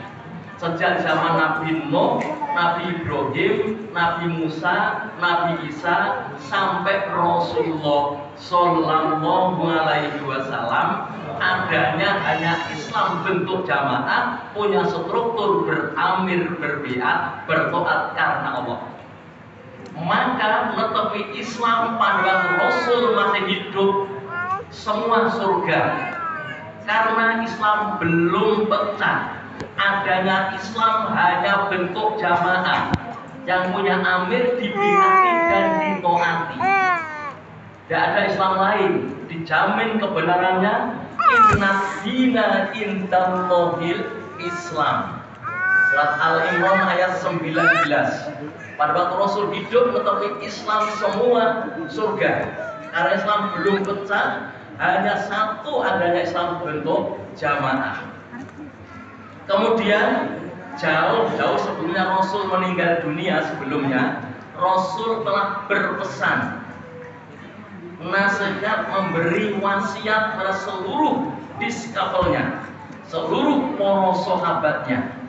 Sejak zaman Nabi Nuh, Nabi Ibrahim, Nabi Musa, Nabi Isa sampai Rasulullah Sallallahu Alaihi Wasallam, adanya hanya Islam bentuk jamaah, punya struktur beramir, berbiat, bertoat karena Allah. Maka netepi Islam pada Rasul masih hidup semua surga, karena Islam belum pecah. Adanya Islam hanya bentuk jamaah yang punya amir, dibiati dan ditaati. Tidak ada Islam lain, dijamin kebenarannya. Inna dina indallahil Islam. Surat Al-Imran ayat 19. Pada waktu Rasul hidup tetapi Islam semua surga. Karena Islam belum pecah, hanya satu adanya Islam bentuk jamaah. Kemudian jauh sebelumnya Rasul meninggal dunia, sebelumnya Rasul telah berpesan, nasihat, memberi wasiat pada seluruh diskapelnya, seluruh para sahabatnya.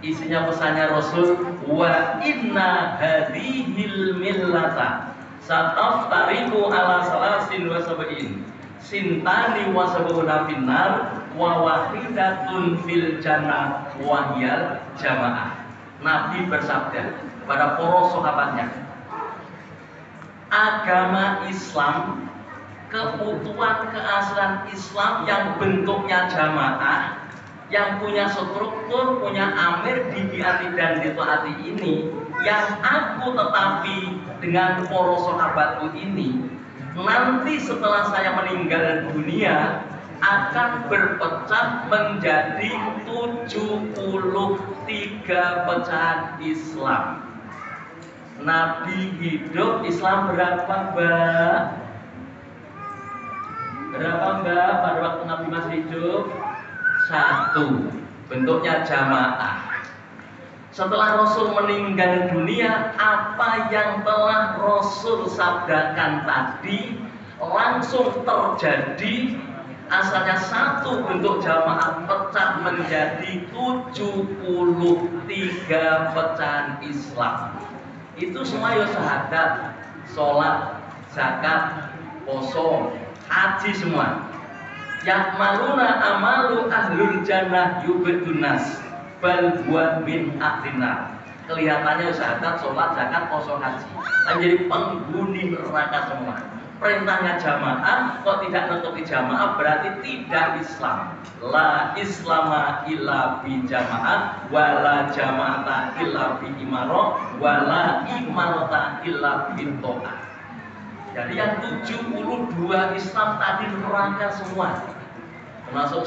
Isinya pesannya Rasul, wa inna hadhil millata sataftariqu ala salasin wa sab'in sintani wa sab'una finnar wa wahidatun fil jannah wa hiyal jamaah. Nabi bersabda kepada para sahabatnya, agama Islam, keutuhan keaslian Islam yang bentuknya jamaah, yang punya struktur, punya amir, dibiati dan ditaati ini, yang aku tetapi dengan para sahabatku ini, nanti setelah saya meninggal dunia akan berpecah menjadi 73 pecahan Islam. Nabi hidup, Islam berapa Mbak? Berapa Mbak pada waktu Nabi masih hidup? 1, bentuknya jamaah. Setelah Rasul meninggal dunia, apa yang telah Rasul sabdakan tadi langsung terjadi. Asalnya 1 bentuk jamaah pecah menjadi 73 pecahan Islam. Itu semua ya syahadat, sholat, zakat, poso, haji semua. Yakmaluna amalu ahlul jannah yubedunas bal huwa min ahdina. Kelihatannya syahadat, sholat, zakat, poso, haji, menjadi penghuni neraka semua. Perintahnya jamaah, kok tidak nutupi jamaah berarti tidak Islam. La islama illa bi jamaah, wala jama'ata illa bi imarah, wala imarata illa bi ta'ah. Jadi yang 72 Islam tadi neraka semua. Termasuk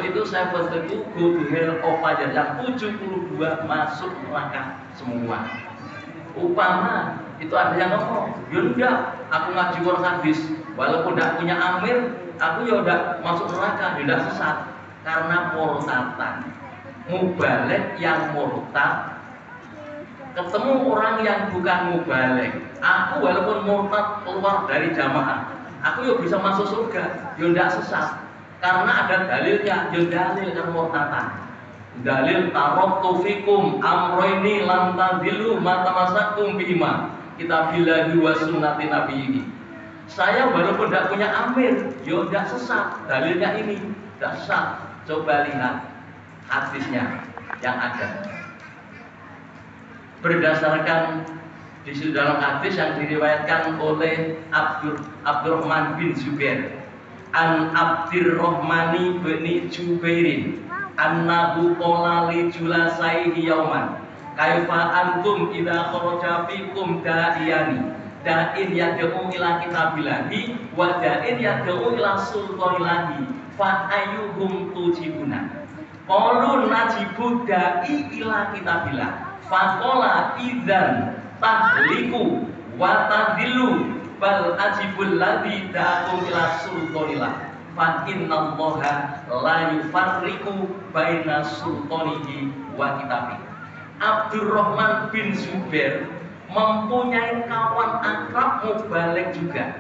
itu saya bentuk go to hell of fire, yang 72 masuk neraka semua. Upama itu ada yang ngomong, ya udah, aku ngaji Quran hadis, walaupun tidak punya amir, aku ya udah masuk neraka, tidak sesat, karena murtatan. Mubalek yang murtad ketemu orang yang bukan mubalek, aku walaupun murtad keluar dari jamaah, aku ya bisa masuk surga, ya tidak sesat, karena ada dalilnya, ya dalil kan murtatan. Dalil taraktu fikum amroini lam tadillu ma tamassaktum bihima kitabillahi wa sunnati nabiyhi. Saya walaupun tidak punya amir, ya tidak sesat. Dalilnya ini tidak sesat. Coba lihat hadisnya yang ada. Berdasarkan di dalam hadis yang diriwayatkan oleh Abdurrahman bin Zubair, an Abdirrahmani bin Jubairin, annahu qala li julasaihi yauman kaifa antum idza kharaja fikum da'iyani da'in yad'u ila kitabillahi wa da'in yad'u ila sultanillahi fa ayyuhum tujibuna qalu najibu da'i ila kitabillah fa qala idzan tahliku wa tadillu bal ajibul ladzi da'u ila sultanillah fa innallaha la yufarriqu baina sultanihi wa kitabihi. Abdurrahman bin Zubair mempunyai kawan akrab mubalek juga,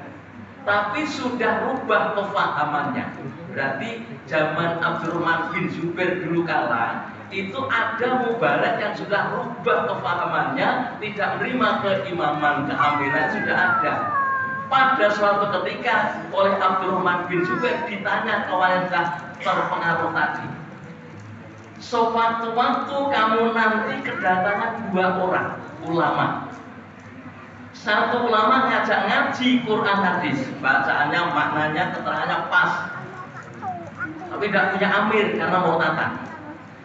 tapi sudah rubah kefahamannya. Berarti zaman Abdurrahman bin Zubair dulu kala itu ada mubalek yang sudah rubah kefahamannya, tidak menerima keimaman, keaminan sudah ada. Pada suatu ketika oleh Abdurrahman bin Zubair ditanya kawan yang terpengaruh tadi, sewaktu-waktu kamu nanti kedatangan 2 orang ulama. Satu ulama ngajak ngaji Quran hadis, bacaannya, maknanya, keterangannya pas, tapi tidak punya amir karena murtatan.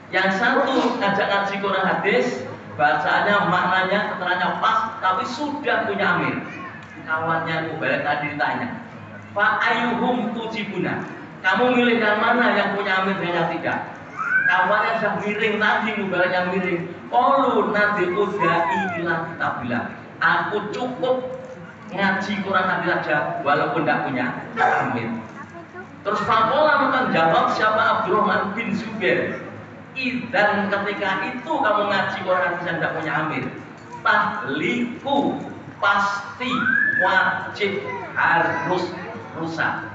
Yang satu ngajak ngaji Quran hadis, bacaannya, maknanya, keterangannya pas, tapi sudah punya amir. Kawannya mubalek tadi ditanya, fa ayyuhum tujibuna, kamu milih yang mana, yang punya amir dan yang tidak? Kawannya sudah miring tadi, mubalek yang miring. Qalu nadhi udai ila kitabillah, aku cukup ngaji Quran hadis saja walaupun tidak punya amir. Terus fakola makan jawab siapa Abdurrahman bin Zubair. Dan ketika itu kamu ngaji Quran hadis yang tidak punya amir, tahliku pasti wajib harus rusak,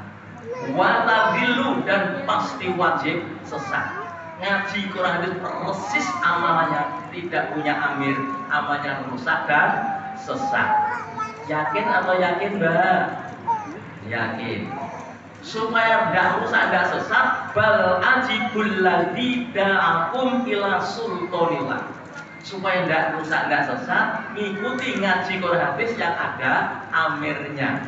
watadilu dan pasti wajib sesat. Ngaji Quran hadis persis amalannya, tidak punya amir, amalnya rusak dan sesat. Yakin atau yakin Mbak? Yakin. Supaya tidak rusak, tidak sesat, bal ajibul ladzi da'akum ila sultanillah. Supaya tidak rusak, tidak sesat, mengikuti ngaji Quran hadis yang ada amirnya.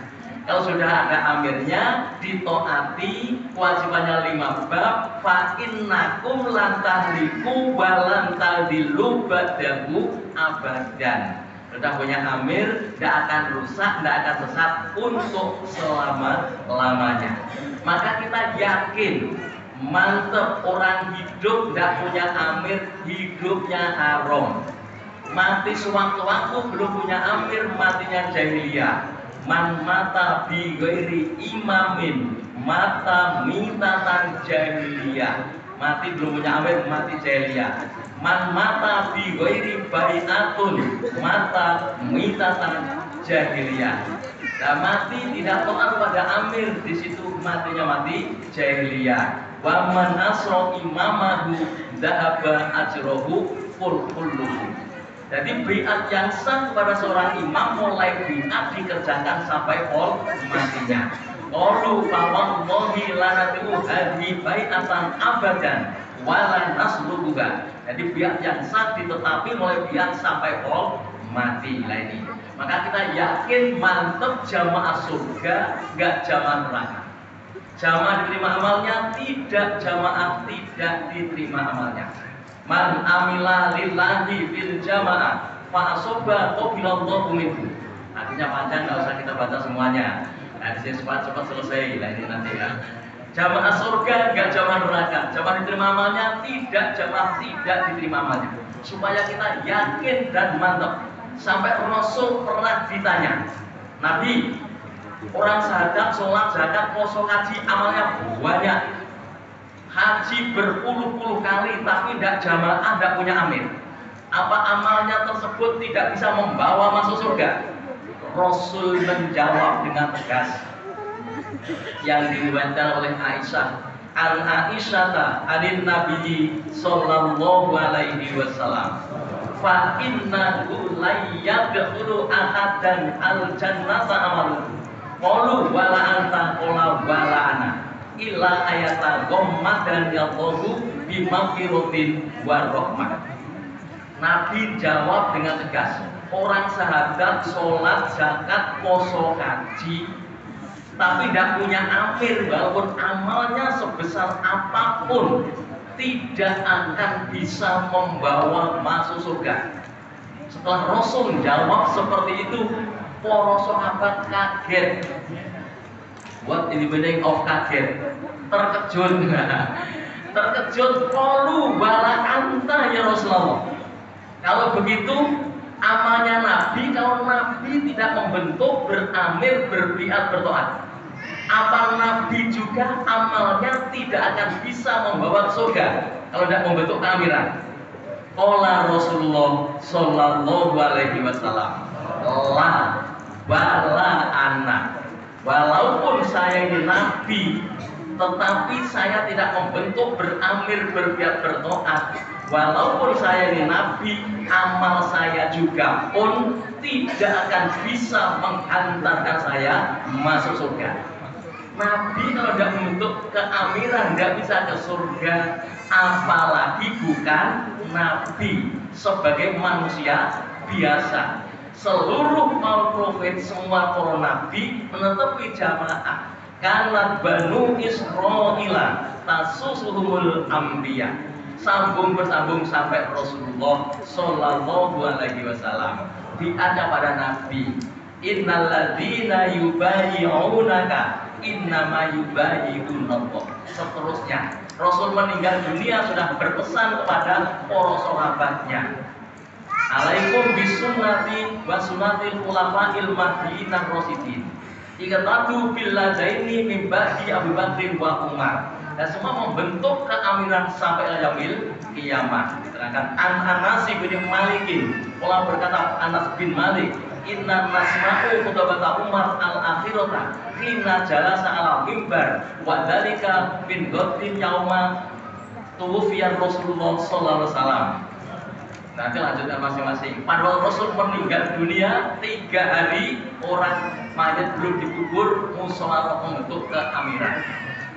Kalau sudah ada amirnya, ditaati, kewajibannya 5 bab. Fa innakum lan tahliku wa lan tadillu ba'dahu abadan. Sudah punya amir, tidak akan rusak, tidak akan sesat untuk selama-lamanya. Maka kita yakin, mantep orang hidup tidak punya amir, hidupnya haram. Mati sewaktu-waktu belum punya amir, matinya jahiliyah. Man mata bi ghairi imamin mata mitatan jahiliyah. Mati belum punya amir, mati jahiliyah. Man mata bi ghairi bai'atun mata mitatan jahiliyah. Nah, mati tidak taat pada amir, di situ matinya mati jahiliyah. Wa man asra imamahu dhahaba ajrohu kulluhu. Jadi biat yang sah kepada seorang imam mulai biat dikerjakan sampai matinya. Qalu fa wallahi lanatu hadhi bai'atan abadan wala naslubuha. Jadi biat yang sah ditetapi mulai biat sampai mati lah ini. Maka kita yakin mantep jamaah surga, enggak jamaah neraka. Jamaah diterima amalnya, tidak jamaah tidak diterima amalnya. Man amila lillahi fil jamaah fa asobba qabilallahu minhu. Artinya panjang, nggak usah kita baca semuanya. Nah, di sini cepat selesai lah ini nanti ya. Jamaah surga enggak jamaah neraka. Jamaah diterima amalnya, tidak jamaah tidak diterima amalnya. Supaya kita yakin dan mantap. Sampai Rasul pernah ditanya, Nabi, orang syahadat, sholat, zakat, puasa, haji amalnya banyak. Haji berpuluh-puluh kali tapi tidak jamaah, tidak punya amir. Apa amalnya tersebut tidak bisa membawa masuk surga? Rasul menjawab dengan tegas yang diriwayatkan oleh Aisyah. An Aisyah anin Nabi sallallahu alaihi wasallam. Fa innahu la yadkhulu ahadan al jannata amalu. Qalu wala anta qala wala ana. Illa ayata gommadan yallahu bimaghfiratin wa rahmah. Nabi jawab dengan tegas, orang syahadat, sholat, zakat, puasa, haji, tapi tidak punya amir, walaupun amalnya sebesar apapun, tidak akan bisa membawa masuk surga. Setelah Rasul jawab seperti itu, para sahabat kaget. What in the meaning of kaget? Terkejut. Terkejut, qalu wala anta ya Rasulullah. Kalau begitu amalnya Nabi, kalau Nabi tidak membentuk, beramir, berbiat, bertoat, apa Nabi juga amalnya tidak akan bisa membawa ke surga kalau tidak membentuk keamiran? Qala Rasulullah sallallahu alaihi wasallam, la wala anak. Walaupun saya ini Nabi, tetapi saya tidak membentuk, beramir, berbiat, bertoat. Walaupun saya ini Nabi, amal saya juga pun tidak akan bisa menghantarkan saya masuk surga. Nabi kalau tidak membentuk keamiran tidak bisa ke surga, apalagi bukan Nabi sebagai manusia biasa. Seluruh kaum prophet, semua para nabi menetapi jamaah. Kanat banu Israila tasusuhumul anbiya. Sambung bersambung sampai Rasulullah sallallahu alaihi wasallam. Diada pada nabi, innal ladzina yubayyi'unaka innama yubayyi'unallah. Seterusnya, Rasul meninggal dunia sudah berpesan kepada para sahabatnya, Alaikum bisunnati wa sunnatil khulafa'il mahdiyyin ar-rasyidin. Ikatadu billadaini min ba'di Abu Bakrin wa Umar. Dan semua membentuk keaminan sampai yaumil kiamat. Diterangkan An-Anas bin Malikin. Allah berkata Anas bin Malik, inna nasma'u khutbata Umar al-akhirata hina jalasa ala mimbar wa dzalika bin ghadin yauma tuwfiya Rasulullah sallallahu alaihi wasallam. Nanti lanjutkan masing-masing. Padahal Rasul meninggal dunia 3 hari, orang mayat belum dikubur, musola membentuk keamiran.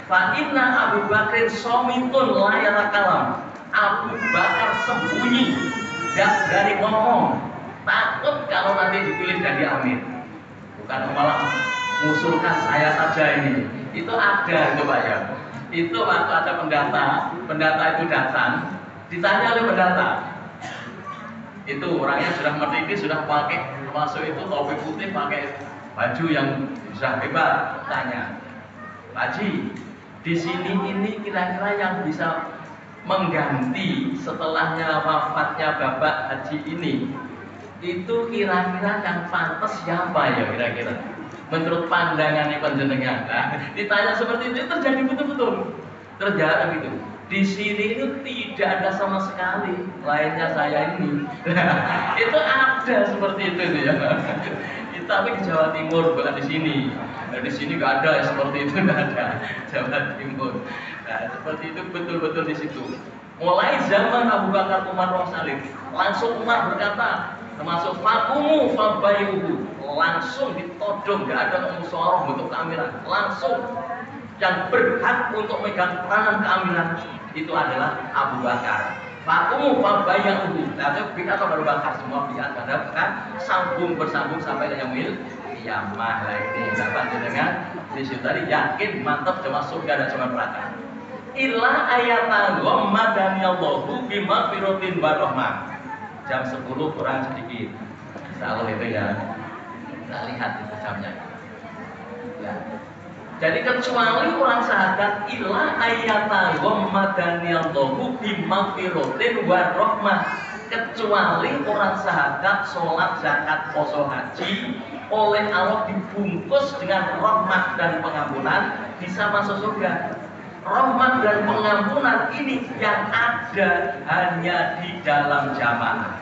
Fa inna Abu Bakrin somitun la yatakalam. Abu Bakar sembunyi, tidak dari ngomong, takut kalau nanti dipilih jadi amir. Bukan malah mengusulkan saya saja ini. Itu ada itu Pak ya. Itu waktu ada pendata itu datang, ditanya oleh pendata. Itu orangnya sudah merdeka, sudah pakai termasuk itu topi putih, pakai baju yang sudah hebat. Tanya, Pak Haji, di sini ini kira-kira yang bisa mengganti setelahnya wafatnya Bapak Haji ini, itu kira-kira yang pantas siapa ya kira-kira? Menurut pandangannya panjenengan. Nah, ditanya seperti itu terjadi betul-betul. Terjadi gitu. Di sini itu tidak ada sama sekali lainnya saya ini. Itu ada seperti itu ya. Tapi di Jawa Timur bukan di sini. Nah, di sini nggak ada ya, seperti itu nggak ada. Jawa Timur. Nah, seperti itu betul-betul di situ. Mulai zaman Abu Bakar Umar Rasulullah, langsung Umar berkata, termasuk fakumu fabayuhu, langsung ditodong, nggak ada musyawarah untuk keamiran, langsung yang berhak untuk megang peranan keamiran itu adalah Abu Bakar. Fakumu fabayuhu, nah itu biat atau Abu Bakar semua biat pada kan sambung bersambung sampai ke yaumil kiamah lah ini. Dapat dengan di situ tadi yakin mantap jemaah surga dan jemaah neraka. Illa ayatan ghammadaniyallahu bima firotin warahmah. Jam 10 kurang sedikit. Insyaallah itu ya. Kita lihat itu jamnya. Ya. Jadi kecuali orang syahadat illa ayatan ghammadaniyallahu bima firotin warahmah. Kecuali orang syahadat, sholat, zakat, puasa, haji oleh Allah dibungkus dengan rahmat dan pengampunan bisa masuk surga. Rahmat dan pengampunan ini yang ada hanya di dalam jamaah.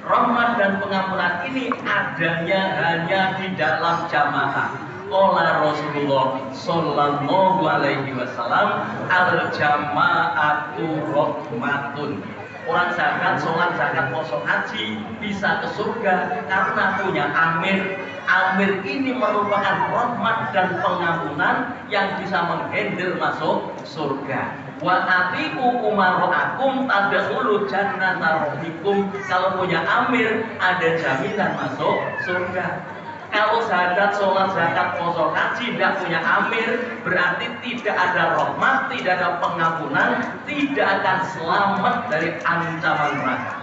Rahmat dan pengampunan ini adanya hanya di dalam jamaah. Qala Rasulullah sallallahu alaihi wasallam, al jama'atu rahmatun. Orang zakat, sholat, zakat, puasa, haji bisa ke surga karena punya amir. Amir ini merupakan rahmat dan pengampunan yang bisa menghandle masuk surga. Wa atiqu umara'akum tadkhulu jannata rabbikum. Kalau punya amir ada jaminan masuk surga. Kalau syahadat, sholat, zakat, puasa, haji tidak punya amir, berarti tidak ada rahmat, tidak ada pengampunan, tidak akan selamat dari ancaman neraka.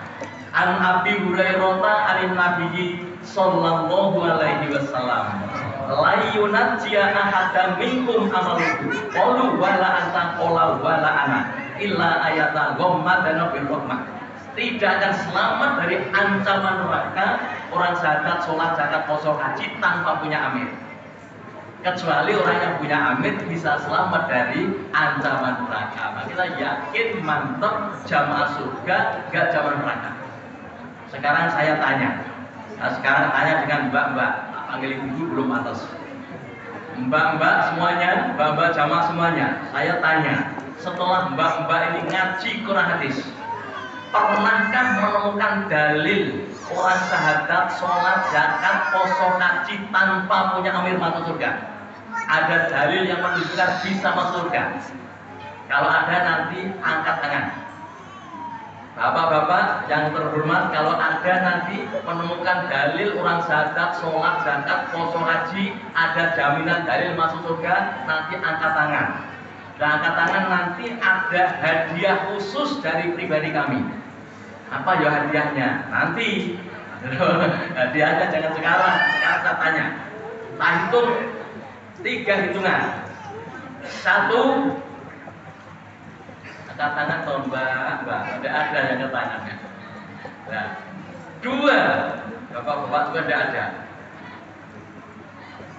An Abi Hurairah an Nabi sallallahu alaihi wasallam, la yunajjiya ahadan minkum amaluhu qalu wala anta qala wala ana illa ayatan ghammadana bil rahmah. Tidak akan selamat dari ancaman neraka orang zakat, sholat, zakat, puasa, haji tanpa punya amir. Kecuali orang yang punya amir bisa selamat dari ancaman neraka. Maka kita yakin mantap jamaah surga, gak jamaah neraka. Sekarang saya tanya. Nah, sekarang tanya dengan mbak-mbak. Panggil ibu belum atas. Mbak-mbak semuanya, mbak-mbak jamaah semuanya. Saya tanya, setelah mbak-mbak ini ngaji Quran hadis, pernahkah menemukan dalil orang syahadat, sholat, zakat, puasa, haji tanpa punya amir masuk surga? Ada dalil yang menunjukkan bisa masuk surga? Kalau ada nanti angkat tangan. Bapak-bapak yang terhormat, kalau ada nanti menemukan dalil orang syahadat, sholat, zakat, puasa, haji, ada jaminan dalil masuk surga, nanti angkat tangan. Dan angkat tangan nanti ada hadiah khusus dari pribadi kami. Apa ya hadiahnya? Nanti. Hadiahnya jangan sekarang. Sekarang saya tanya. Tak hitung 3 hitungan. 1. Angkat tangan toh mbak. Tidak ada yang angkat tangannya. Nah, 2, bapak-bapak juga tidak ada.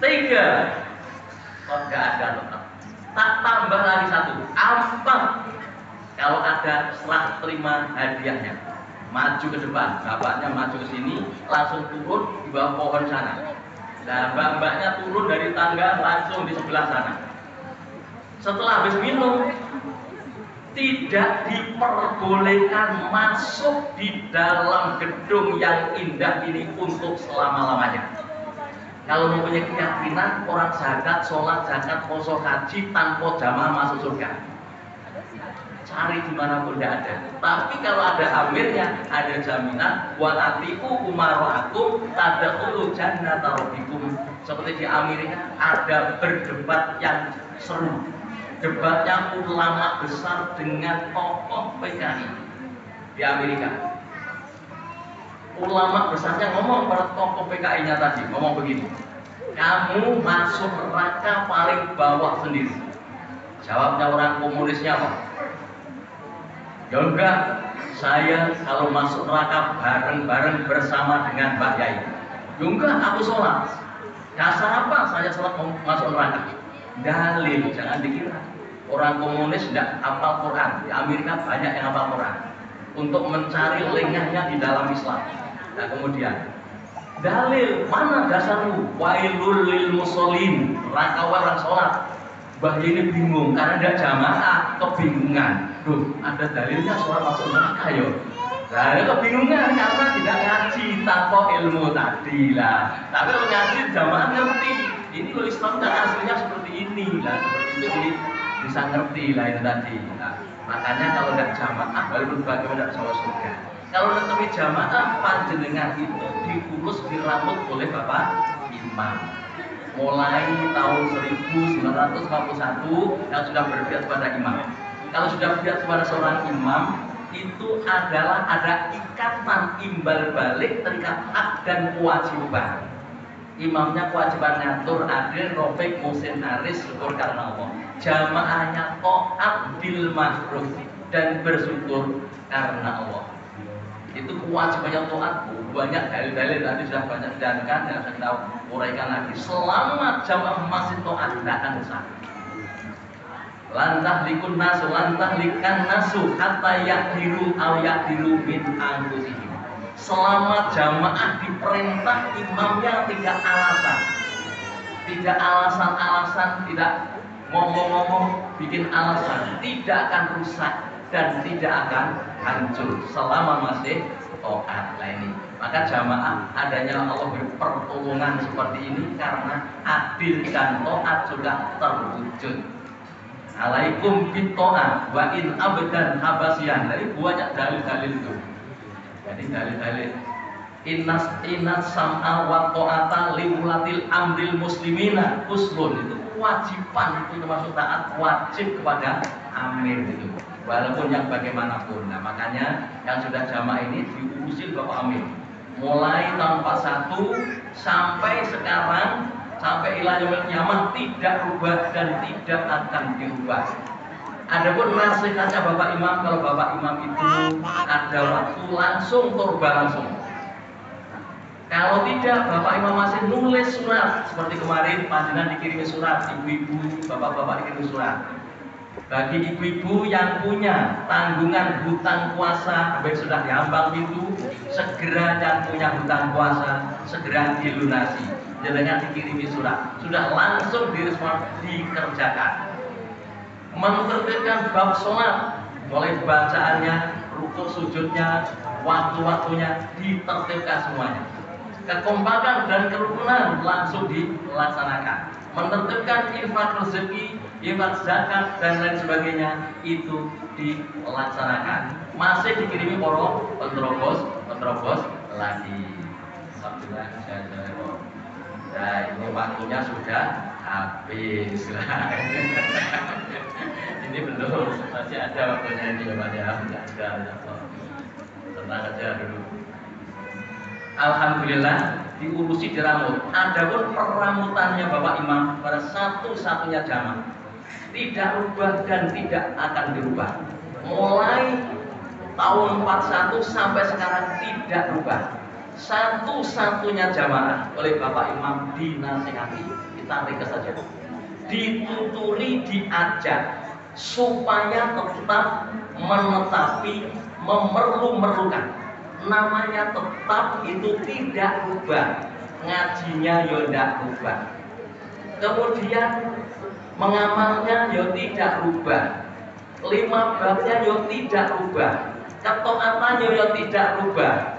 3, kok tidak ada tetap. Tak tambah lagi 1, apa? Kalau ada serah terima hadiahnya, maju ke depan, bapaknya maju ke sini, langsung turun di bawah pohon sana. Nah, mbak-mbaknya turun dari tangga langsung di sebelah sana. Setelah habis minum, tidak diperbolehkan masuk di dalam gedung yang indah ini untuk selama-lamanya. Kalau mempunyai keyakinan orang zakat, sholat, zakat, poso, haji tanpa jamaah masuk surga, cari dimanapun tidak ada. Tapi kalau ada amirnya, ada jaminan wa atiku umara'akum tadkhulu jannata rabbikum. Seperti di Amerika ada berdebat yang seru. Debatnya ulama besar dengan tokoh PKI di Amerika. Ulama besarnya ngomong pada tokoh PKI-nya tadi, ngomong begini, kamu masuk neraka paling bawah sendiri. Jawabnya orang komunisnya apa? Ya enggak, saya kalau masuk neraka bareng-bareng bersama dengan Mbak Yai. Ya enggak, aku sholat. Dasar apa saya sholat masuk neraka? Dalil, jangan dikira. Orang komunis tidak hafal Quran. Di Amerika banyak yang hafal Quran. Untuk mencari lengahnya di dalam Islam. Nah kemudian, dalil, mana dasarmu? Wailul lil musholin, neraka orang sholat. Mbah ini bingung karena tidak jamaah, kebingungan. Duh, ada dalilnya sholat masuk neraka yo. Nah, kebingungan karena tidak ngaji tanpa ilmu tadi lah. Tapi kalau ngaji jamaah ngerti. Ini loh Islam kan aslinya seperti ini lah, seperti itu bisa ngerti lah itu tadi. Nah, makanya kalau tidak jamaah, walaupun bagaimana tidak sama surga. Kalau ketemu jamaah, panjenengan itu diurus dirambut oleh Bapak Imam. Mulai tahun 1951 yang sudah berpihak kepada imam. Kalau sudah berpihak kepada seorang imam, itu adalah ada ikatan imbal balik terikat hak dan kewajiban. Imamnya kewajiban ngatur adil, rofik, musin, aris, syukur karena Allah. Jamaahnya taat bil ma'ruf dan bersyukur karena Allah. Itu kewajibannya taat. Banyak dalil-dalil tadi sudah banyak didankan, yang saya kita uraikan lagi. Selama jamaah masih taat, tidak akan rusak. Lantah likun nasu, lantah likan nasu, hatta yakdiru aw yakdiru min anfusihim. Selama jamaah diperintah imamnya tidak alasan, tidak ngomong-ngomong bikin alasan, tidak akan rusak dan tidak akan hancur selama masih taat. Nah ini, maka jamaah adanya Allah berpertolongan seperti ini karena adil dan taat sudah terwujud. Alaikum bito'ah wa in abdan habasyan. Dari banyak dalil-dalil itu. Jadi dalil-dalil Innas sam'a wa ta'ata liulatil amril muslimina uslun. Itu kewajiban, itu termasuk taat wajib kepada amir itu. Walaupun yang bagaimanapun. Nah makanya yang sudah jamaah ini diurusin Bapak Amir. Mulai tahun 41 sampai sekarang, sampai ila yaumil qiyamah tidak rubah dan tidak akan dirubah. Adapun nasihatnya Bapak Imam, kalau Bapak Imam itu ada waktu langsung turba langsung. Kalau tidak, Bapak Imam masih nulis surat seperti kemarin panjenengan dikirimi surat, ibu-ibu, bapak-bapak dikirimi surat. Bagi ibu-ibu yang punya tanggungan hutang puasa, baik sudah diambang pintu, segera yang punya hutang puasa segera dilunasi. Jangan dikirimi surat, sudah langsung direspon, dikerjakan. Menertibkan bab sholat, mulai bacaannya, rukuk sujudnya, waktu-waktunya ditertibkan semuanya. Kekompakan dan kerukunan langsung dilaksanakan. Menertibkan infak rezeki, infak zakat dan lain sebagainya itu dilaksanakan. Masih dikirimi para penerobos lagi. Alhamdulillah saya. Nah ini waktunya sudah habis lah. Ini belum, masih ada waktunya ini ya, tidak ada. Tenang aja dulu. Alhamdulillah diurusi dirambut. Adapun peramutannya Bapak Imam pada satu-satunya jamaah tidak rubah dan tidak akan dirubah. Mulai tahun 41 sampai sekarang tidak rubah. satu-satunya jamaah oleh Bapak Imam dinasihati, kita ringkas saja, dituturi, diajak supaya tetap menetapi, memerlukan. Namanya tetap itu tidak rubah, ngajinya ya tidak rubah, kemudian mengamalnya ya tidak rubah, 5 babnya ya tidak rubah, ketaatannya ya tidak rubah,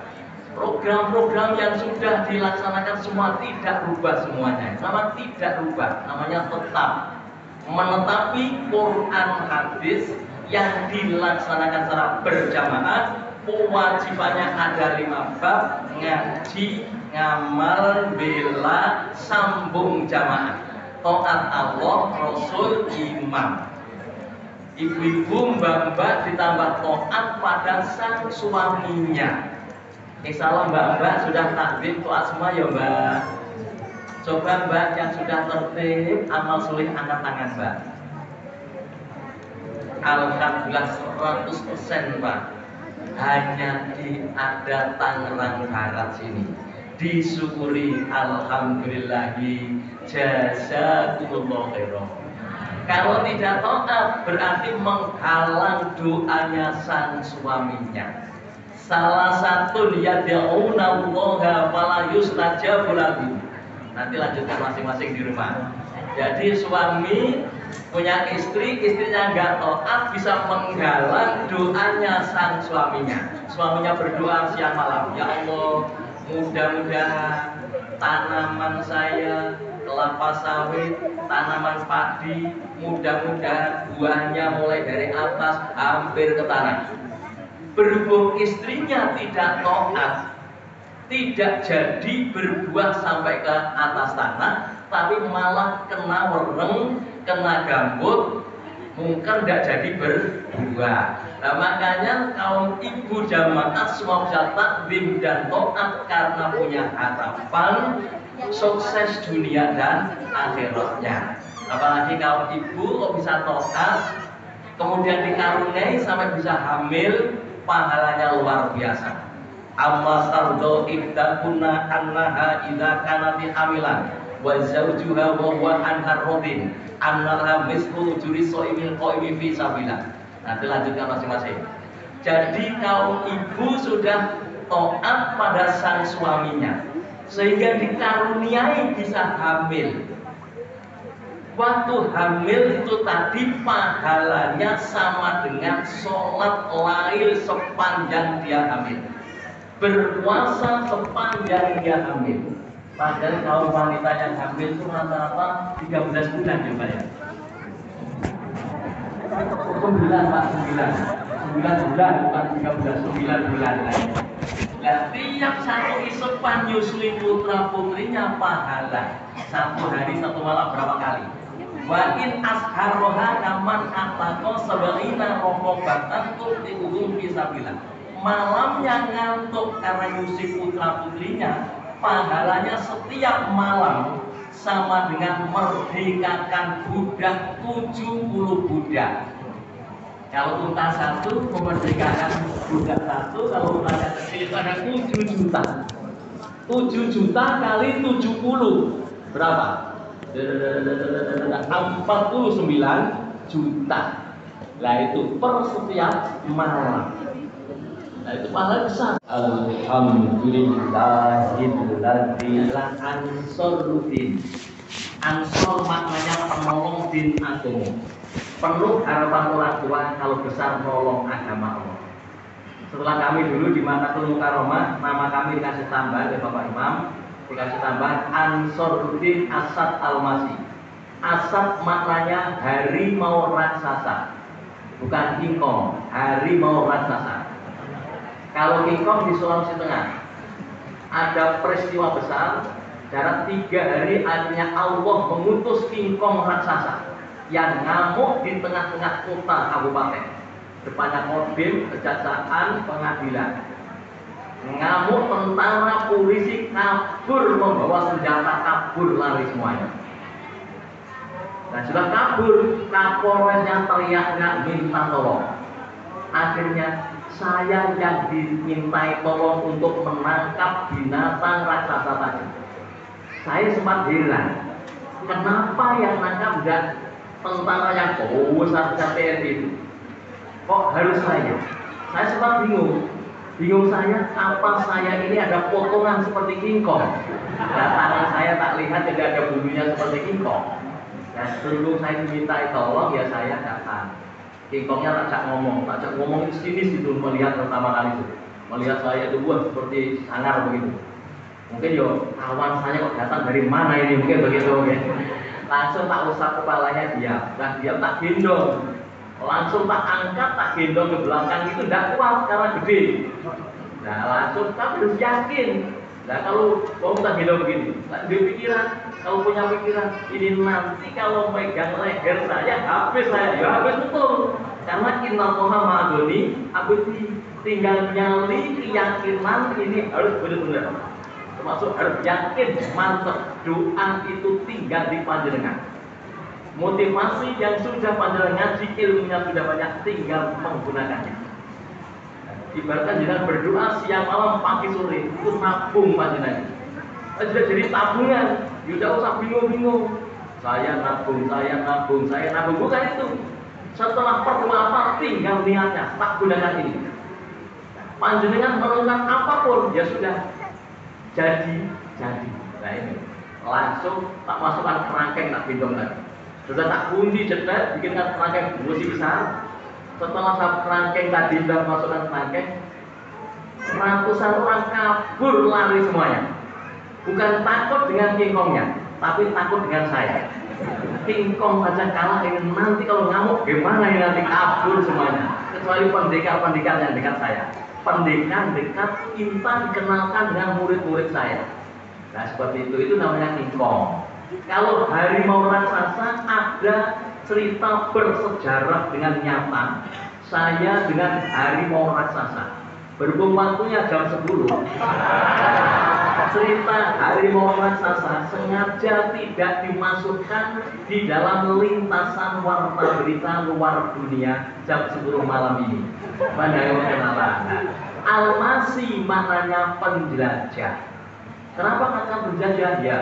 program-program yang sudah dilaksanakan semua tidak rubah semuanya. Nama tidak rubah, namanya tetap menetapi Quran hadis yang dilaksanakan secara berjamaah. Kewajibannya ada 5 bab: ngaji, ngamal, bela, sambung jamaah, taat Allah, Rasul, imam. Ibu-ibu, mbak-mbak ditambah taat pada sang suaminya. Insyaallah mbak-mbak sudah takbir taat semua ya mbak. Coba mbak yang sudah tertib amal soleh angkat tangan mbak. Alhamdulillah 100% mbak. Hanya di ada Tangerang Barat sini. Disyukuri, alhamdulillahi, jazakumullah khairan. Kalau tidak taat berarti menghalang doanya sang suaminya. Salah satu yad'una Allaha fala yustajabu lahu. Nanti lanjutkan masing-masing di rumah. Jadi suami punya istri, istrinya nggak taat bisa menghalang doanya sang suaminya. Suaminya berdoa siang malam, ya Allah, mudah-mudahan tanaman saya, kelapa sawit, tanaman padi, mudah-mudahan buahnya mulai dari atas hampir ke tanah. Berhubung istrinya tidak taat, tidak jadi berbuah sampai ke atas tanah, tapi malah kena wereng, kena gambut, mungkin tidak jadi berbuah. Nah, makanya kaum ibu jamaah semua bisa taklim dan taat karena punya harapan sukses dunia dan akhiratnya. Apalagi kaum ibu kok bisa taat, kemudian dikaruniai sampai bisa hamil, pahalanya luar biasa. Amma sardo idza kunna annaha idza kanat hamilan wa zawjuha wa huwa anha radin annaha mislu ujuri shaimil qaimi fi sabilillah. Nanti lanjutkan masing-masing. Jadi kaum ibu sudah taat pada sang suaminya sehingga dikaruniai bisa hamil. Waktu hamil itu tadi pahalanya sama dengan sholat lail sepanjang dia hamil, berpuasa sepanjang dia hamil. Padahal kaum wanita yang hamil itu rata-rata 13 bulan ya Pak ya. 9 Pak, 9 bulan bukan 13, 9 bulan. Nah, tiap satu isepan nyusui putra putrinya pahala. Satu hari satu malam berapa kali? Wa in asharoha kaman ataqo sabaina rokobatan tu'ti'uhum fisabilillah. Malamnya ngantuk karena nyusi putra putrinya, pahalanya setiap malam sama dengan merdekakan budak 70 budak. Kalau unta satu memerdekakan budak satu, kalau untanya kecil itu ada 7 juta. 7 juta kali 70 berapa? 49 juta. Lah itu per setiap malam. Nah itu pahala besar. Alhamdulillahilladzi la ansaruddin. Ansor maknanya penolong din agama. Penuh harapan orang tua kalau besar menolong agama Allah. Setelah kami dulu di Matatul Mukarramah, nama kami dikasih tambah oleh Bapak Imam, dikasih tambahan Ansaruddin Asad Al-Masih. Asad maknanya harimau raksasa, bukan kingkong, harimau raksasa. Kalau kingkong di Sulawesi Tengah ada peristiwa besar, jarak 3 hari akhirnya Allah mengutus kingkong raksasa yang ngamuk di tengah-tengah kota kabupaten. Depannya Kodim, Kejaksaan, Pengadilan. Ngamuk, tentara, polisi kabur membawa senjata, kabur lari semuanya. Nah sudah kabur, Kapolresnya teriak-teriak minta tolong. Akhirnya saya yang dimintai tolong untuk menangkap binatang raksasa tadi. Saya sempat heran, kenapa yang nangkap enggak tentara yang besar TNI itu? Kok harus saya? Saya sempat bingung. Bingung saya, apa saya ini ada potongan seperti kingkong? Nah, tangan saya tak lihat tidak ada bulunya seperti kingkong. Dan sebelum saya dimintai tolong, ya saya datang. Kingkongnya tak ngomong itu sinis itu melihat pertama kali itu, melihat saya itu buat seperti sangar begitu. Mungkin yo kawan saya kok datang dari mana ini, mungkin begitu. Langsung tak usap kepalanya dia, dan dia tak gendong, langsung tak angkat tak gendong ke belakang itu tidak kuat karena gede. Nah langsung tapi harus yakin. Nah kalau tak gendong begini, tak pikiran, kalau punya pikiran ini nanti kalau megang leher saya habis saya, ya habis betul. Karena inna Muhammaduni abdi, tinggal nyali keyakinan ini harus benar-benar. Termasuk harus yakin, mantap, doa itu tinggal di panjenengan. Motivasi yang sudah panjenengan ngaji, ilmunya sudah banyak, tinggal menggunakannya. Ibaratkan jangan berdoa siang malam pagi sore itu nabung panjenengan. Sudah jadi tabungan, tidak usah bingung-bingung. Saya nabung, bukan itu. Setelah perlu apa, tinggal niatnya, tak gunakan ini. Panjenengan menentukan apapun, ya sudah jadi. Nah ini, langsung tak masukkan kerangkeng, tak gendong lagi. Sudah tak kunci jeda, bikinkan kerangkeng musik besar. Setelah saya kerangkeng tadi sudah masukkan kerangkeng, ratusan orang kabur lari semuanya. Bukan takut dengan kingkongnya, tapi takut dengan saya. Kingkong saja kalah dengan nanti kalau ngamuk gimana ini, nanti kabur semuanya. Kecuali pendekar-pendekar yang dekat saya. Pendekar dekat intan dikenalkan dengan murid-murid saya. Nah seperti itu namanya kingkong. Kalau harimau raksasa ada cerita bersejarah dengan nyata. Saya dengan harimau raksasa. Berhubung waktunya jam 10. Cerita harimau raksasa sengaja tidak dimasukkan di dalam lintasan warta berita luar dunia jam 10 malam ini. Pandangan kenalan. Almasi maknanya penjelajah. Kenapa kata penjelajah? Ya,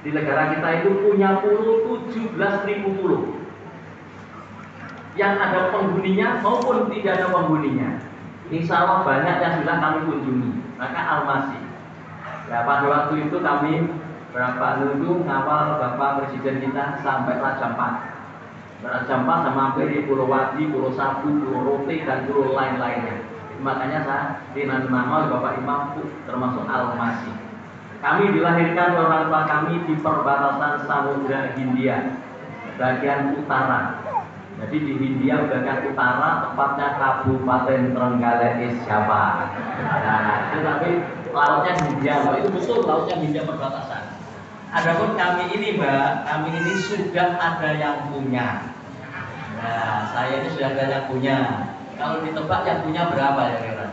di negara kita itu punya pulau 17.000 pulau. Yang ada penghuninya maupun tidak ada penghuninya. Insya Allah banyak yang sudah kami kunjungi. Maka almasi. Ya pada waktu itu kami berapa nunggu ngawal Bapak Presiden kita sampai Raja Ampat. Raja Ampat sama hampir di Pulau Wadi, Pulau Sabu, Pulau Rote dan pulau lain-lainnya. Makanya saya dinamai nama oleh Bapak Imam termasuk almasi. Kami dilahirkan orang tua kami di perbatasan Samudra Hindia bagian utara. Jadi di Hindia bagian utara, tepatnya Kabupaten Trenggalek Java. Nah, itu tapi lautnya Hindia, itu betul lautnya Hindia perbatasan. Adapun kami ini Mbak, kami ini sudah ada yang punya. Nah, saya ini sudah ada yang punya. Kalau ditebak yang punya berapa ya kira?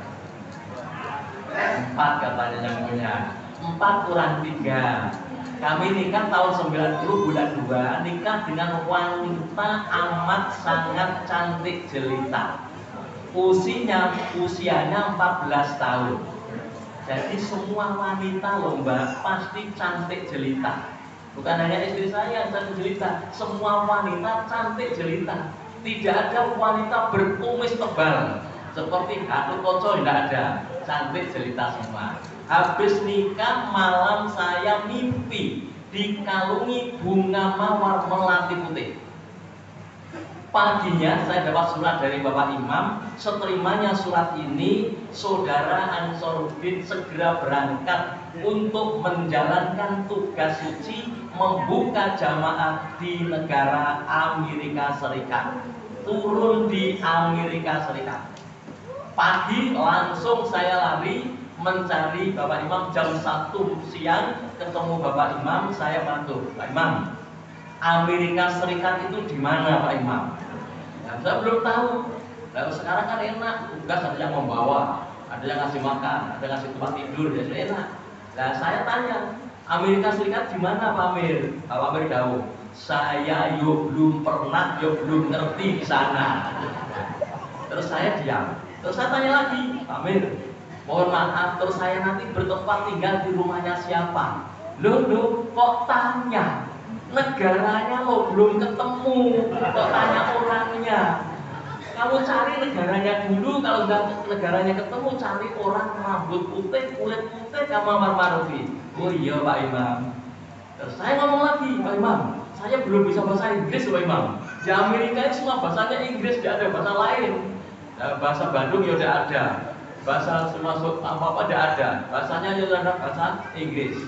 4 katanya yang punya. 4 kurang 3. Kami nikah tahun 90 bulan 2, nikah dengan wanita amat sangat cantik jelita. Usianya 14 tahun. Jadi semua wanita loh Mbak pasti cantik jelita. Bukan hanya istri saya yang cantik jelita, semua wanita cantik jelita. Tidak ada wanita berkumis tebal seperti Gatot Koco, tidak ada. Cantik jelita semua. Habis nikah malam saya mimpi dikalungi bunga mawar melati putih. Paginya saya dapat surat dari Bapak Imam. Seterimanya surat ini, Saudara Ansoruddin segera berangkat untuk menjalankan tugas suci membuka jamaah di negara Amerika Serikat. Turun di Amerika Serikat. Pagi langsung saya lari mencari Bapak Imam. Jam 1 siang ketemu Bapak Imam, saya bantu Pak Imam, Amerika Serikat itu di mana Pak Imam? Ya, saya belum tahu. Lalu sekarang kan enak, tugas ada yang membawa, ada yang ngasih makan, ada yang ngasih tempat tidur, ya sudah enak. Nah saya tanya, Amerika Serikat di mana Pak Amir? Pak Amir tahu. Saya belum pernah, belum ngerti di sana. Terus saya diam. Terus saya tanya lagi, Pak Amir, mohon maaf, terus saya nanti bertempat tinggal di rumahnya siapa? Loh, kok tanya? Negaranya lo belum ketemu, kok tanya orangnya? Kamu cari negaranya dulu, kalau nggak negaranya ketemu, cari orang rambut putih, kulit putih, sama Amar Ma'rufi. Oh iya Pak Imam. Terus saya ngomong lagi, Pak Imam, saya belum bisa bahasa Inggris Pak Imam. Di Amerika itu semua bahasanya Inggris, tidak ada bahasa lain. Nah, bahasa Bandung ya udah ada, bahasa termasuk apa-apa tidak ada. Bahasanya ya ada bahasa Inggris.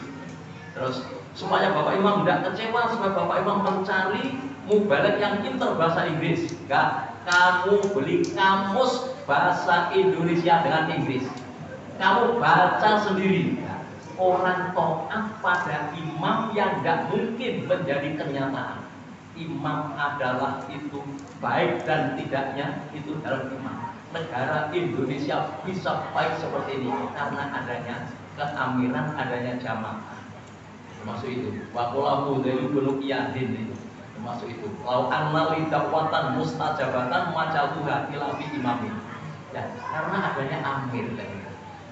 Terus supaya Bapak Imam tidak kecewa, supaya Bapak Imam mencari mubalek yang pintar bahasa Inggris, enggak, kamu beli kamus bahasa Indonesia dengan Inggris, kamu baca sendiri. Orang taat pada imam yang tidak mungkin menjadi kenyataan. Imam adalah itu baik dan tidaknya itu dalam imam. Negara Indonesia bisa baik seperti ini karena adanya keamiran, adanya jamaah. Termasuk itu. Wakulahu dari gunung Iyadin itu. Termasuk itu. Lau anna lidakwatan mustajabatan majaluha ilafi imamin. Ya, karena adanya amir.